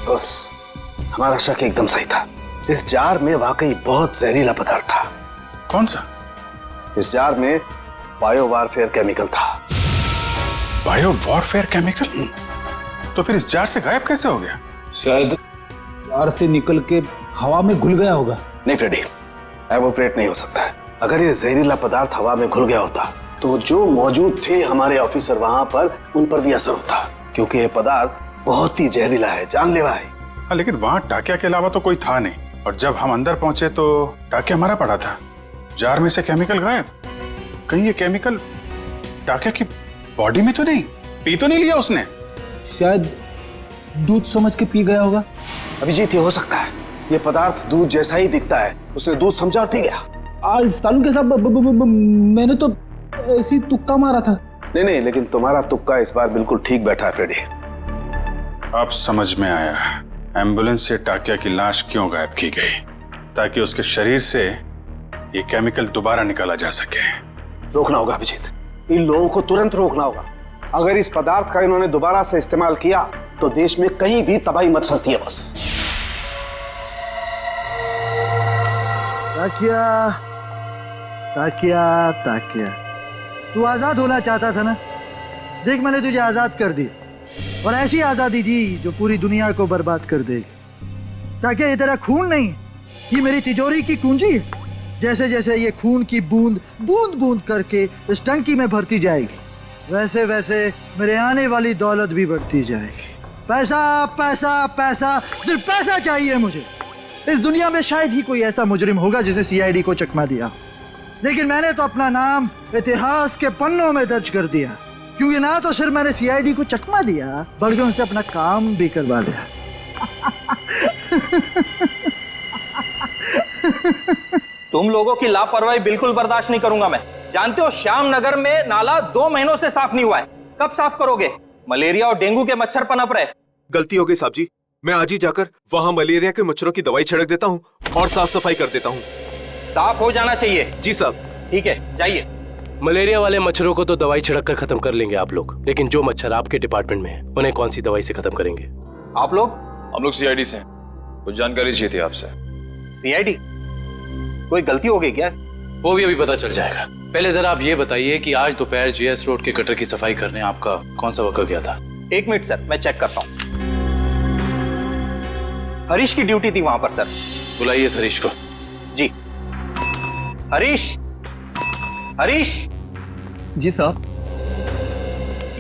Speaker 10: बस, हमारा शक एकदम सही था। इस जार में वाकई बहुत जहरीला पदार्थ था।
Speaker 4: कौन सा?
Speaker 10: इस जार में बायो वारफेयर केमिकल था।
Speaker 4: Bio warfare chemical? तो फिर इस जार से गायब कैसे हो गया?
Speaker 2: शायद जार से निकल के हवा में घुल गया होगा।
Speaker 10: नहीं फ्रेडी, एवोपरेट नहीं हो सकता है। अगर ये जहरीला पदार्थ हवा में घुल गया होता तो जो मौजूद थे हमारे ऑफिसर वहां पर, उन पर भी असर होता, क्योंकि ये पदार्थ बहुत ही जहरीला है, जानलेवा है।
Speaker 4: हाँ, लेकिन वहां टाकिया के अलावा तो कोई था नहीं, और जब हम अंदर पहुंचे तो टाकिया मरा पड़ा था। जार में से केमिकल गायब। कहीं ये केमिकल टाकिया की बॉडी में तो नहीं, पी तो नहीं लिया उसने?
Speaker 2: शायद दूध समझ के पी गया होगा।
Speaker 10: अभिजीत, ये हो सकता है। ये पदार्थ दूध जैसा ही दिखता है, उसने दूध समझा और पी गया।
Speaker 2: सालू के साहब, मैंने तो ऐसी तुक्का मारा था।
Speaker 10: नहीं, लेकिन तुम्हारा तुक्का इस बार बिल्कुल ठीक बैठा है फ्रेडी।
Speaker 4: अब समझ में आया एम्बुलेंस से टाकिया की लाश क्यों गायब की गई, ताकि उसके शरीर से ये केमिकल दोबारा निकाला जा सके।
Speaker 10: रोकना होगा अभिजीत, इन लोगों को तुरंत रोकना होगा। अगर इस पदार्थ का इन्होंने दोबारा से इस्तेमाल किया तो देश में कहीं भी तबाही मच सकती है। बस
Speaker 12: ताकिया ताकिया ताकिया, तू आजाद होना चाहता था ना? देख, मैंने तुझे आजाद कर दिया, और ऐसी आजादी दी जो पूरी दुनिया को बर्बाद कर देगी। ताकि ये तेरा खून नहीं, ये मेरी तिजोरी की कुंजी है। जैसे जैसे ये खून की बूंद बूंद बूंद करके इस टंकी में भरती जाएगी, वैसे वैसे मेरे आने वाली दौलत भी बढ़ती जाएगी। पैसा पैसा पैसा, सिर्फ पैसा चाहिए मुझे। इस दुनिया में शायद ही कोई ऐसा मुजरिम होगा जिसे सीआईडी को चकमा दिया, लेकिन मैंने तो अपना नाम इतिहास के पन्नों में दर्ज कर दिया, क्योंकि ना तो सिर्फ मैंने सीआईडी को चकमा दिया, बल्कि उनसे अपना काम भी करवा लिया।
Speaker 14: तुम लोगों की लापरवाही बिल्कुल बर्दाश्त नहीं करूंगा मैं। जानते हो, श्याम नगर में नाला 2 महीनों से साफ नहीं हुआ है। कब साफ करोगे? मलेरिया और डेंगू के मच्छर पनप रहे।
Speaker 15: गलती हो गई साहब जी, मैं आज ही जाकर वहाँ मलेरिया के मच्छरों की दवाई छिड़क देता हूँ और साफ सफाई कर देता हूँ।
Speaker 14: साफ हो जाना चाहिए।
Speaker 15: जी साहब।
Speaker 14: ठीक है, जाइए।
Speaker 8: मलेरिया वाले मच्छरों को तो दवाई छिड़क कर खत्म कर लेंगे आप लोग, लेकिन जो मच्छर आपके डिपार्टमेंट में है उन्हें कौन सी दवाई से खत्म करेंगे?
Speaker 14: आप लोग?
Speaker 7: हम लोग सीआईडी से, कुछ जानकारी चाहिए थी आपसे।
Speaker 14: सीआईडी? कोई गलती हो गई क्या?
Speaker 8: वो भी अभी पता चल जाएगा। पहले जरा आप ये बताइए कि आज दोपहर जीएस रोड के गटर की सफाई करने आपका कौन सा वक्त गया था?
Speaker 14: 1 मिनट सर, मैं चेक करता हूँ। हरीश की ड्यूटी थी वहां पर सर।
Speaker 8: बुलाइए इस हरीश को।
Speaker 14: जी। हरीश, हरीश।
Speaker 12: जी साहब।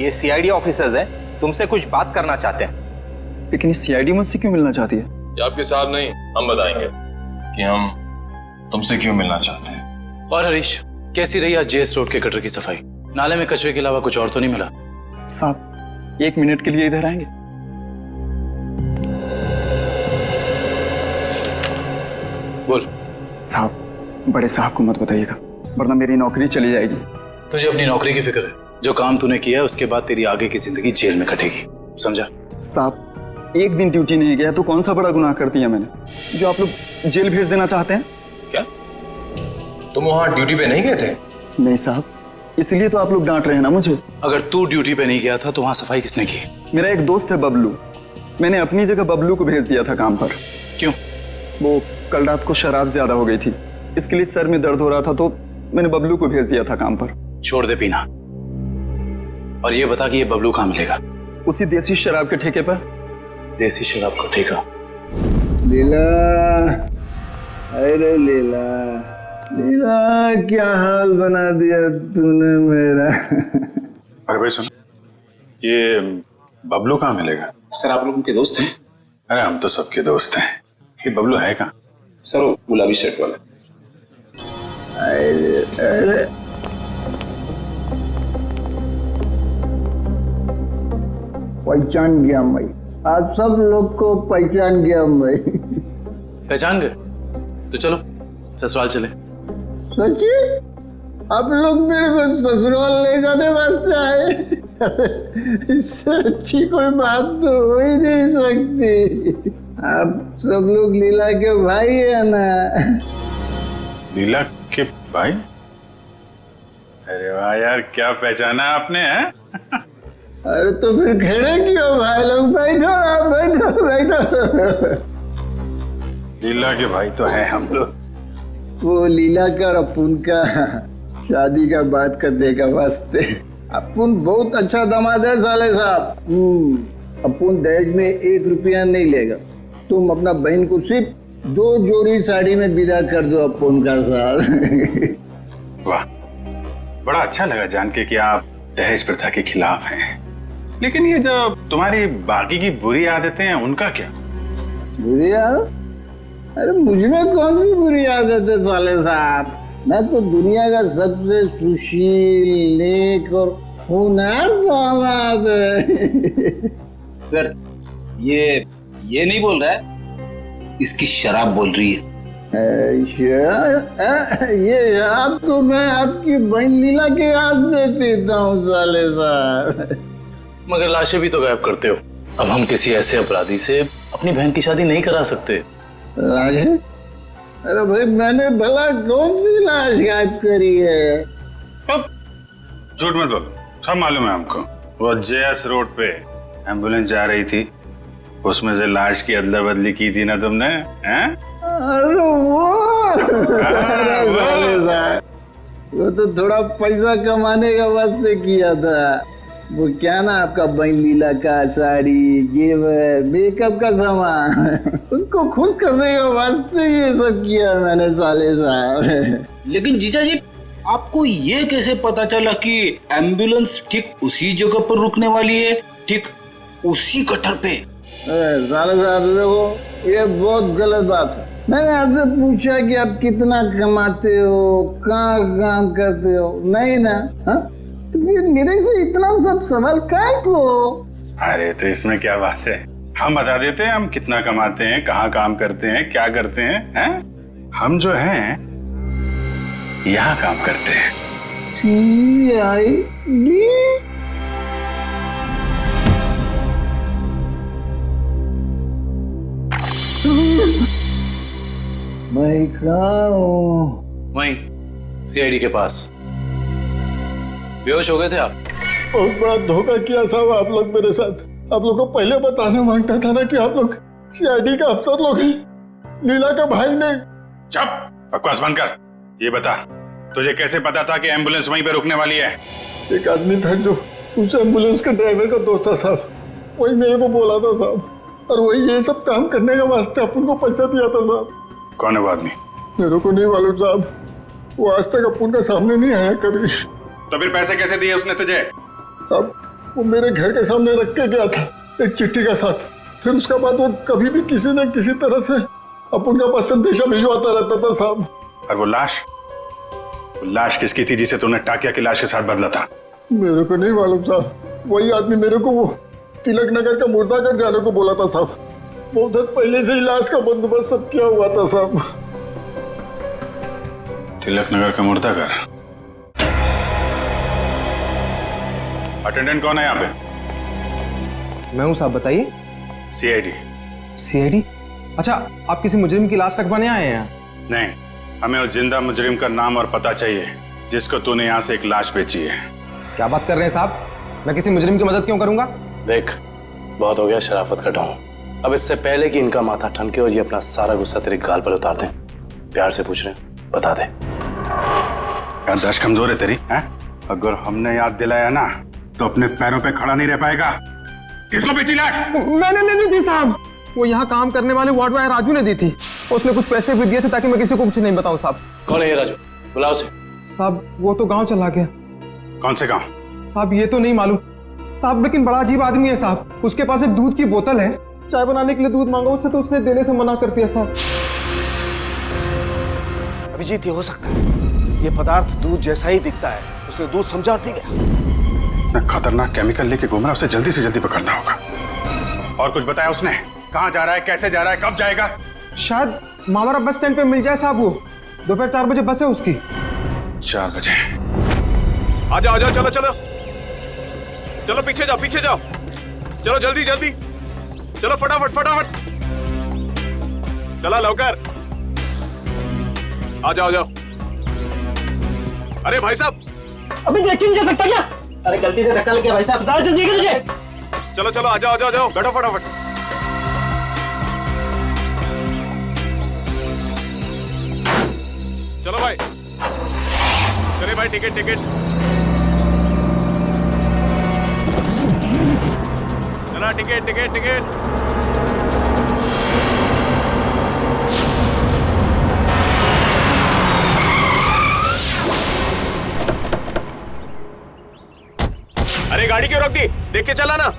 Speaker 14: ये सीआईडी ऑफिसर्स हैं, तुमसे कुछ बात करना चाहते हैं।
Speaker 12: लेकिन सीआईडी मुझसे क्यों मिलना चाहती है?
Speaker 7: ये आपके साहब नहीं, हम बताएंगे कि हम तुमसे क्यों मिलना चाहते हैं।
Speaker 8: और हरीश, कैसी रही आज जेएस रोड के गटर की सफाई? नाले में कचरे के अलावा कुछ और तो नहीं मिला?
Speaker 12: साहब, 1 मिनट के लिए इधर आएंगे?
Speaker 8: बोल।
Speaker 12: साहब, बड़े साहब को मत बताइएगा, वरना मेरी नौकरी चली जाएगी।
Speaker 8: तुझे अपनी नौकरी की फिक्र है? जो काम तूने किया है उसके बाद तेरी आगे की जिंदगी जेल में कटेगी, समझा?
Speaker 12: साहब, 1 दिन ड्यूटी नहीं गया तो कौन सा बड़ा गुनाह कर दिया मैंने जो आप लोग जेल भेज देना चाहते हैं?
Speaker 7: क्या तुम वहां ड्यूटी पे नहीं गए थे?
Speaker 12: नहीं साहब, इसलिए तो आप लोग डांट रहे हैं ना मुझे।
Speaker 8: अगर तू ड्यूटी पे नहीं गया था तो वहां सफाई किसने की?
Speaker 12: मेरा एक दोस्त है बबलू,
Speaker 11: मैंने अपनी जगह बबलू को भेज दिया था काम पर।
Speaker 8: क्यों?
Speaker 11: वो कल रात को शराब ज्यादा हो गई थी, इसके लिए सर में दर्द हो रहा था, तो मैंने बबलू को भेज दिया था काम पर।
Speaker 8: छोड़ दे पीना और ये बता कि ये बबलू कहाँ मिलेगा?
Speaker 11: उसी देसी शराब के ठेके पर।
Speaker 8: देसी शराब का ठेका?
Speaker 10: लीला, अरे लीला, लीला क्या हाल बना दिया तूने मेरा।
Speaker 4: अरे भाई सुन, ये बबलू कहाँ मिलेगा?
Speaker 2: सर आप लोग उनके दोस्त हैं?
Speaker 4: अरे हम तो सबके दोस्त हैं। ये बबलू है कहाँ?
Speaker 2: सर वो गुलाबी शर्ट वाला।
Speaker 10: अरे अरे पहचान गया मैं, आप सब लोग को पहचान गया मैं।
Speaker 8: पहचान गए? तो चलो ससुराल चले।
Speaker 10: सच्ची? आप लोग मेरे को ससुराल ले जाने वास्ते आए? इससे अच्छी कोई बात तो हो ही नहीं सकती। आप सब लोग लीला के भाई है ना?
Speaker 4: लीला के भाई? अरे वाह यार, क्या पहचाना आपने है?
Speaker 10: अरे तो फिर खड़े क्यों भाई लोग? बैठो आप, बैठो बैठो।
Speaker 4: लीला के भाई तो हैं हम लोग।
Speaker 10: वो लीला का और अपुन का शादी का बात करने का वास्ते। अपुन बहुत अच्छा दामाद है साले साहब। अपुन दहेज में 1 रुपया नहीं लेगा। तुम अपना बहन को सिर्फ 2 जोड़ी साड़ी में विदा कर दो अपुन का साथ।
Speaker 4: वाह, बड़ा अच्छा लगा जान के कि आप दहेज प्रथा के खिलाफ हैं। लेकिन ये जो तुम्हारी बाकी की बुरी आदतें हैं उनका क्या?
Speaker 10: बुरी आदत? अरे मुझ में कौन सी बुरी आदत है साले साहब? मैं तो दुनिया का सबसे सुशील, नेक और होनहार दामाद है।
Speaker 16: सर ये नहीं बोल रहा है, इसकी शराब बोल रही है।
Speaker 10: ये शराब तो मैं आपकी बहन लीला के हाथ में पीता हूँ साले साहब।
Speaker 8: मगर लाशें भी तो गायब करते हो। अब हम किसी ऐसे अपराधी से अपनी बहन की शादी नहीं करा सकते।
Speaker 10: लाशें? अरे भाई मैंने भला कौन सी लाश गायब करी है?
Speaker 4: झूठ मत बोलो, सब मालूम है हमको। वो जेएस रोड पे एम्बुलेंस जा रही थी, उसमें से लाश की अदला बदली की थी ना तुमने, हैं?
Speaker 10: अरे वो तो थोड़ा पैसा कमाने का वास्ते किया था। वो क्या ना आपका बहन लीला का साड़ी, जेवर, मेकअप का सामान, उसको खुश करने का वास्ते ये सब किया मैंने साले साहब।
Speaker 16: लेकिन जीजा जी, आपको ये कैसे पता चला कि एम्बुलेंस ठीक उसी जगह पर रुकने वाली है, ठीक उसी कटर पे?
Speaker 10: साले साहब देखो, ये बहुत गलत बात है। मैंने आपसे पूछा कि आप कितना कमाते हो, कहाँ काम करते हो, नहीं ना? हाँ, तो फिर मेरे से इतना सब सवाल काय को?
Speaker 4: अरे तो इसमें क्या बात है, हम बता देते हैं हम कितना कमाते हैं, कहाँ काम करते हैं, क्या करते हैं, हैं? हम जो हैं यहाँ काम करते हैं।
Speaker 10: CID? मैं कहाँ हूँ?
Speaker 8: वहीं सीआईडी के पास। बेहोश हो गए थे आप?
Speaker 10: बहुत बड़ा धोखा किया साहब आप लोग मेरे साथ। आप लोग को पहले बताना मांगता था ना कि आप लोग सीआईडी का अफसर लोग हैं। लीला का भाई ने।
Speaker 4: चुप, बकवास बंद कर। ये बता, तुझे कैसे पता था कि एम्बुलेंस वहीं पे रुकने वाली है?
Speaker 10: एक आदमी था जो उस एम्बुलेंस के ड्राइवर का दोस्त था साहब, वही मेरे को बोला था साहब, और वही ये सब काम करने के वास्ते अपन को पैसा दिया था साहब।
Speaker 4: कौन है वो आदमी?
Speaker 10: मेरे को नहीं मालूम साहब, वो आज तक अपन का सामने नहीं आया कभी।
Speaker 4: तो फिर पैसे कैसे दिए उसने तुझे?
Speaker 10: साहब वो मेरे घर के सामने रख के गया था एक चिट्ठी के साथ। फिर उसके बाद वो कभी भी किसी न किसी तरह से अपन का पास संदेशा भिजवाता रहता था साहब।
Speaker 4: और वो लाश किसकी थी जिसे तूने टाकिया की लाश के साथ बदला था?
Speaker 10: मेरे को नहीं मालूम साहब, वही आदमी मेरे को वो तिलक नगर का मुर्दाघर जाने को बोला था साहब। बहुत दिन पहले से ही लाश का बंदोबस्त सब किया हुआ था साहब।
Speaker 4: तिलक नगर का मुर्दाघर? अटेंडेंट कौन है यहाँ पे?
Speaker 6: मैं हूँ साहब, बताइए।
Speaker 4: सीआईडी।
Speaker 6: सीआईडी? अच्छा, आप किसी मुजरिम की लाश रखवाने आए हैं?
Speaker 4: नहीं, हमें उस जिंदा मुजरिम का नाम और पता चाहिए जिसको तूने यहाँ से एक लाश बेची है।
Speaker 6: क्या बात कर रहे हैं साहब? मैं किसी मुजरिम की मदद क्यों करूंगा?
Speaker 8: देख, बहुत हो गया शराफत का ढोंग। अब इससे पहले कि इनका माथा ठनके और ये अपना सारा गुस्सा तेरे गाल पर उतार दें, प्यार से पूछ रहे हैं, बता दे।
Speaker 4: याददाश्त कमजोर है तेरी, हैं? अगर हमने याद दिलाया ना तो अपने पैरों पे खड़ा नहीं रह पाएगा। किसको बेची लाश?
Speaker 6: मैंने नहीं दी थी साहब, वो यहाँ काम करने वाले वार्ड बॉय राजू ने दी थी। उसने कुछ पैसे भी दिए थे ताकि मैं किसी को कुछ नहीं बताऊं साहब।
Speaker 8: कौन है ये राजू? बुलाओ उसे।
Speaker 6: साहब वो तो गांव चला गया।
Speaker 4: कौन से गांव?
Speaker 6: साहब ये तो नहीं मालूम साहब, लेकिन बड़ा अजीब आदमी है साहब। उसके पास एक दूध की बोतल है, चाय बनाने के लिए दूध मांगा उससे तो उसने देने से मना कर दिया साहब।
Speaker 10: अभिजीत, ये हो सकता है ये पदार्थ दूध जैसा ही दिखता है, उसने दूध समझा और पी गया।
Speaker 4: खतरनाक केमिकल लेके घूम रहा है, उसे जल्दी से जल्दी पकड़ना होगा। और कुछ बताया उसने? कहाँ जा रहा है, कैसे जा रहा है, कब जाएगा?
Speaker 6: शायद मावरा बस स्टैंड पे मिल जाए साहब। वो दोपहर 4 बजे बस है उसकी।
Speaker 4: 4 बजे?
Speaker 15: आ जाओ, चलो चलो चलो, पीछे जाओ, पीछे जाओ, चलो जल्दी जल्दी, चलो फटाफट फटाफट, चला लवकर, आ जाओ, अरे भाई साहब,
Speaker 14: अभी देख नहीं जा सकता क्या? अरे गलती से धक्का लग गया भाई साहब, ज्यादा जल्दी कीजिए।
Speaker 15: चलो चलो, आ जाओ, बैठो फटाफट। चलो भाई, चले भाई, टिकट, चला टिकट। अरे गाड़ी क्यों रोक दी? देख के चला ना।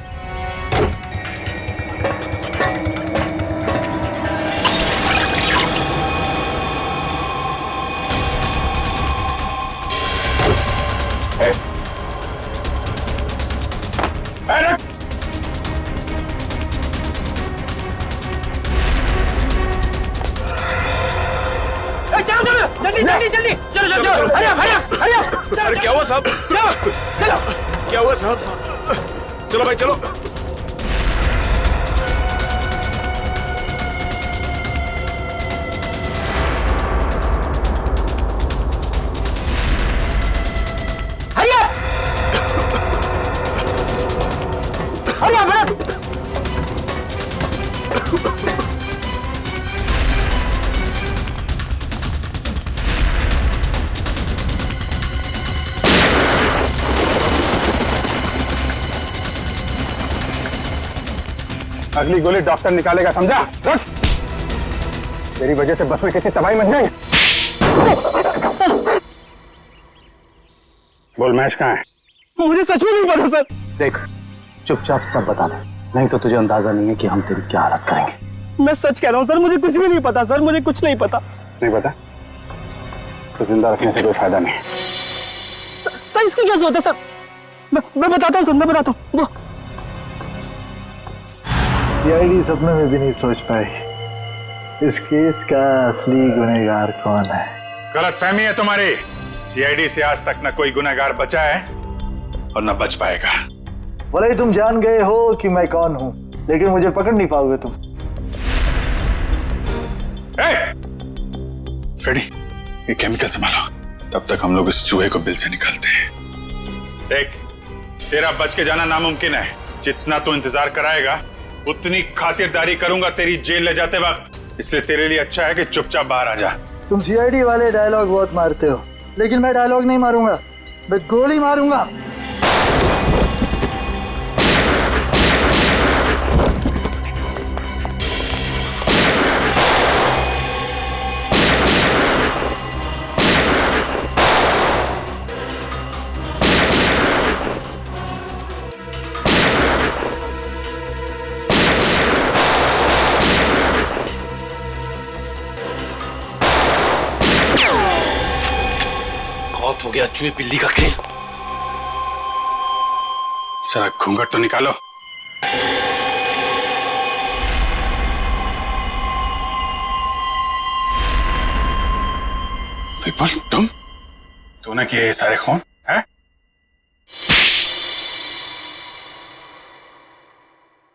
Speaker 14: जल्दी चलो, हरिया।
Speaker 15: अरे क्या हुआ साहब? क्या हुआ साहब? चलो भाई चलो।
Speaker 14: हरिया मैडम।
Speaker 4: अगली गोली डॉक्टर निकालेगा, समझा? रुक! तेरी वजह से बस में किसी तबाही मच जाएगी। बोल, महेश कहाँ है?
Speaker 14: मुझे सच में नहीं पता सर।
Speaker 2: देख, चुपचाप सब बता दे, नहीं तो तुझे अंदाजा नहीं है कि हम तेरी क्या हालत करेंगे।
Speaker 14: मैं सच कह रहा हूँ सर, मुझे कुछ भी नहीं पता सर, मुझे कुछ नहीं पता।
Speaker 4: नहीं पता तो जिंदा रखने से कोई फायदा नहीं।
Speaker 14: सर इसकी क्या जरूरत है सर? मैं बताता हूँ सर, मैं बताता हूँ।
Speaker 12: सीआईडी सपने में भी नहीं सोच पाई इस केस का असली गुनहगार कौन है।
Speaker 4: गलतफहमी है तुम्हारी। सीआईडी से आज तक न कोई गुनहगार बचा है और न बच पाएगा।
Speaker 12: भले ही तुम जान गए हो कि मैं कौन हूं, लेकिन मुझे पकड़ नहीं पाओगे तुम।
Speaker 4: फ्रेडी, ये केमिकल संभालो, तब तक हम लोग इस चूहे को बिल से निकालते हैं। देख, तेरा बच के जाना नामुमकिन है। जितना तू इंतजार कराएगा उतनी खातिरदारी करूंगा तेरी जेल ले जाते वक्त। इसलिए तेरे लिए अच्छा है कि चुपचाप बाहर आ जा।
Speaker 12: तुम सीआईडी वाले डायलॉग बहुत मारते हो, लेकिन मैं डायलॉग नहीं मारूंगा, मैं गोली मारूंगा।
Speaker 8: हो गया चूहे बिल्ली का खेल।
Speaker 4: सारा घूंघट तो निकालो। विपुल, तूने किए ये सारे खून है?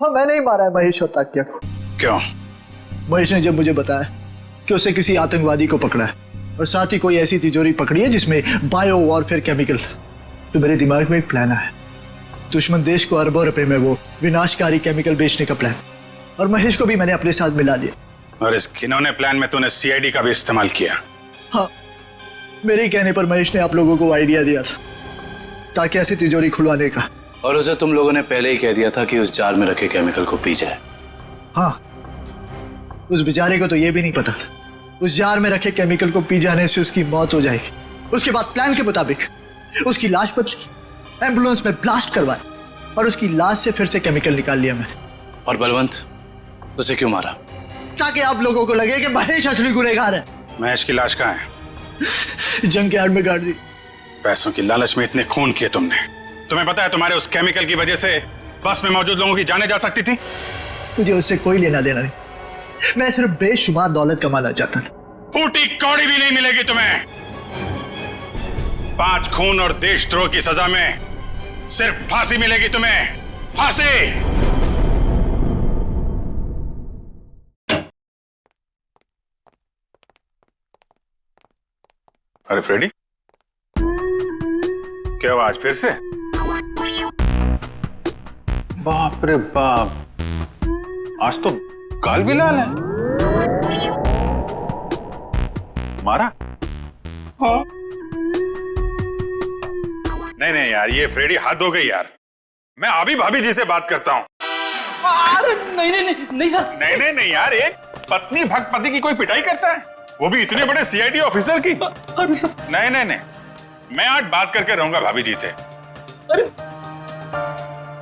Speaker 12: हाँ, मैंने ही मारा है महेश और ताकिया को।
Speaker 4: क्यों?
Speaker 12: महेश ने जब मुझे बताया कि उसे किसी आतंकवादी को पकड़ा है और साथ ही कोई ऐसी तिजोरी पकड़ी है जिसमें बायो वॉरफेयर केमिकल था, तो मेरे दिमाग में एक प्लान आया। दुश्मन देश को अरबों रुपए में वो विनाशकारी केमिकल बेचने का प्लान। और महेश को भी मैंने अपने साथ मिला लिया।
Speaker 4: और इस घिनौने प्लान में तूने सीआईडी का भी इस्तेमाल किया।
Speaker 12: हाँ, मेरे कहने पर महेश ने आप लोगों को आइडिया दिया था ताकि ऐसी तिजोरी खुलवाने का।
Speaker 8: और उसे तुम लोगों ने पहले ही कह दिया था कि उस जार में रखे केमिकल को पी जाए।
Speaker 12: हाँ, उस बेचारे को तो ये भी नहीं पता था उस जार में रखे केमिकल को पी जाने से उसकी मौत हो जाएगी। उसके बाद प्लान के मुताबिक उसकी लाश पर एम्बुलेंस में ब्लास्ट करवाया और उसकी लाश से फिर से केमिकल निकाल लिया मैंने।
Speaker 8: और बलवंत, उसे क्यों मारा?
Speaker 12: ताकि आप लोगों को लगे कि महेश असली गुनहगार है।
Speaker 4: महेश की लाश कहाँ है?
Speaker 12: जंग के आड़ में गाड़ दी।
Speaker 4: पैसों की लालच में इतने खून किए तुमने। तुम्हें पता है तुम्हारे उस केमिकल की वजह से बस में मौजूद लोगों की जानें जा सकती थी।
Speaker 12: मुझे उससे कोई लेना देना नहीं, मैं सिर्फ बेशुमार दौलत कमाना चाहता था।
Speaker 4: फूटी कौड़ी भी नहीं मिलेगी तुम्हें। 5 खून और देशद्रोह की सजा में सिर्फ फांसी मिलेगी तुम्हें, फांसी। अरे फ्रेडी, क्या हुआ आज फिर से? बाप रे बाप, आज तो गाल भी लाल है। मारा? हाँ। नहीं यार, ये फ्रेडी हद हो गई यार। मैं अभी भाभी जी से बात करता हूँ।
Speaker 16: अरे नहीं सर।
Speaker 4: नहीं यार, एक पत्नी भक्त पति की कोई पिटाई करता है, वो भी इतने बड़े सीआईडी ऑफिसर की?
Speaker 16: अरे सर।
Speaker 4: नहीं, मैं आज बात करके रहूंगा भाभी जी से।
Speaker 16: अरे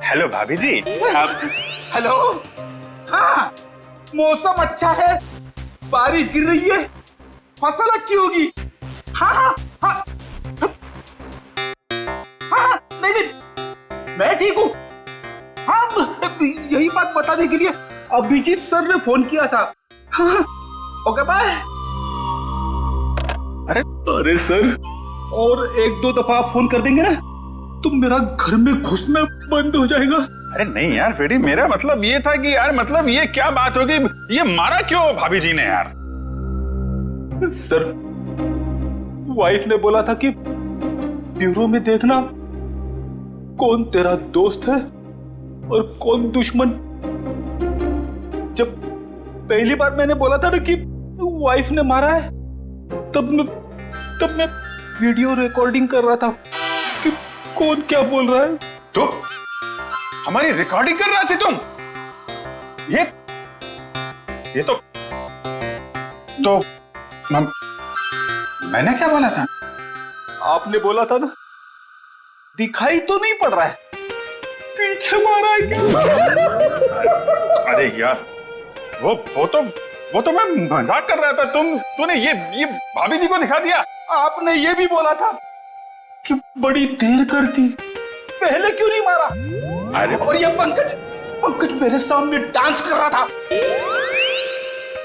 Speaker 4: हेलो भाभी जी।
Speaker 16: हेलो। हाँ, मौसम अच्छा है, बारिश गिर रही है, फसल अच्छी होगी। हाँ, नहीं, मैं ठीक हूँ। हाँ, यही बात बताने के लिए अभिजीत सर ने फोन किया था। हाँ, ओके बाय। अरे सर, और 1-2 दफा आप फोन कर देंगे ना तो मेरा घर में घुसना बंद हो जाएगा।
Speaker 4: अरे नहीं यार फ्रेडी, मेरा मतलब ये था कि यार, मतलब ये क्या बात होगी, ये मारा क्यों भाभी जी ने यार?
Speaker 16: सर, वाइफ ने बोला था कि ब्यूरो में देखना कौन तेरा दोस्त है और कौन दुश्मन। जब पहली बार मैंने बोला था ना कि वाइफ ने मारा है, तब मैं वीडियो रिकॉर्डिंग कर रहा था कि कौन क्या बोल रहा है।
Speaker 4: तो हमारी रिकॉर्डिंग कर रहा थी तुम? ये तो मैंने क्या बोला था?
Speaker 16: आपने बोला था ना, दिखाई तो नहीं पड़ रहा है, पीछे मारा है क्या?
Speaker 4: अरे यार, वो तो मैं मजाक कर रहा था। तूने ये भाभी जी को दिखा दिया।
Speaker 16: आपने ये भी बोला था कि बड़ी देर कर दी, पहले क्यों नहीं मारा?
Speaker 4: अरे
Speaker 16: और ये पंकज मेरे सामने डांस कर रहा था।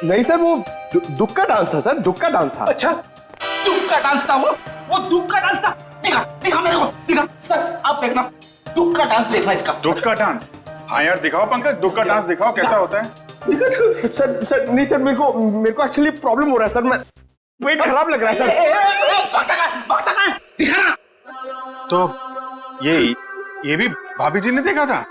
Speaker 6: नहीं सर, वो दुख का डांस था सर, दुख का डांस था।
Speaker 16: अच्छा, दुख का डांस था वो दुख का डांस था। दिखा मेरे को, दिखा सर, आप देखना, दुख का डांस देखना इसका।
Speaker 4: दुख का डांस? हाँ यार, दिखाओ पंकज, दुख का डांस दिखाओ, कैसा होता है?
Speaker 6: सर नहीं सर, मेरे को एक्चुअली प्रॉब्लम हो रहा है सर, मैं पेट खराब लग रहा है सर।
Speaker 16: दिखा ना।
Speaker 4: तो ये भी भाभी जी ने देखा था?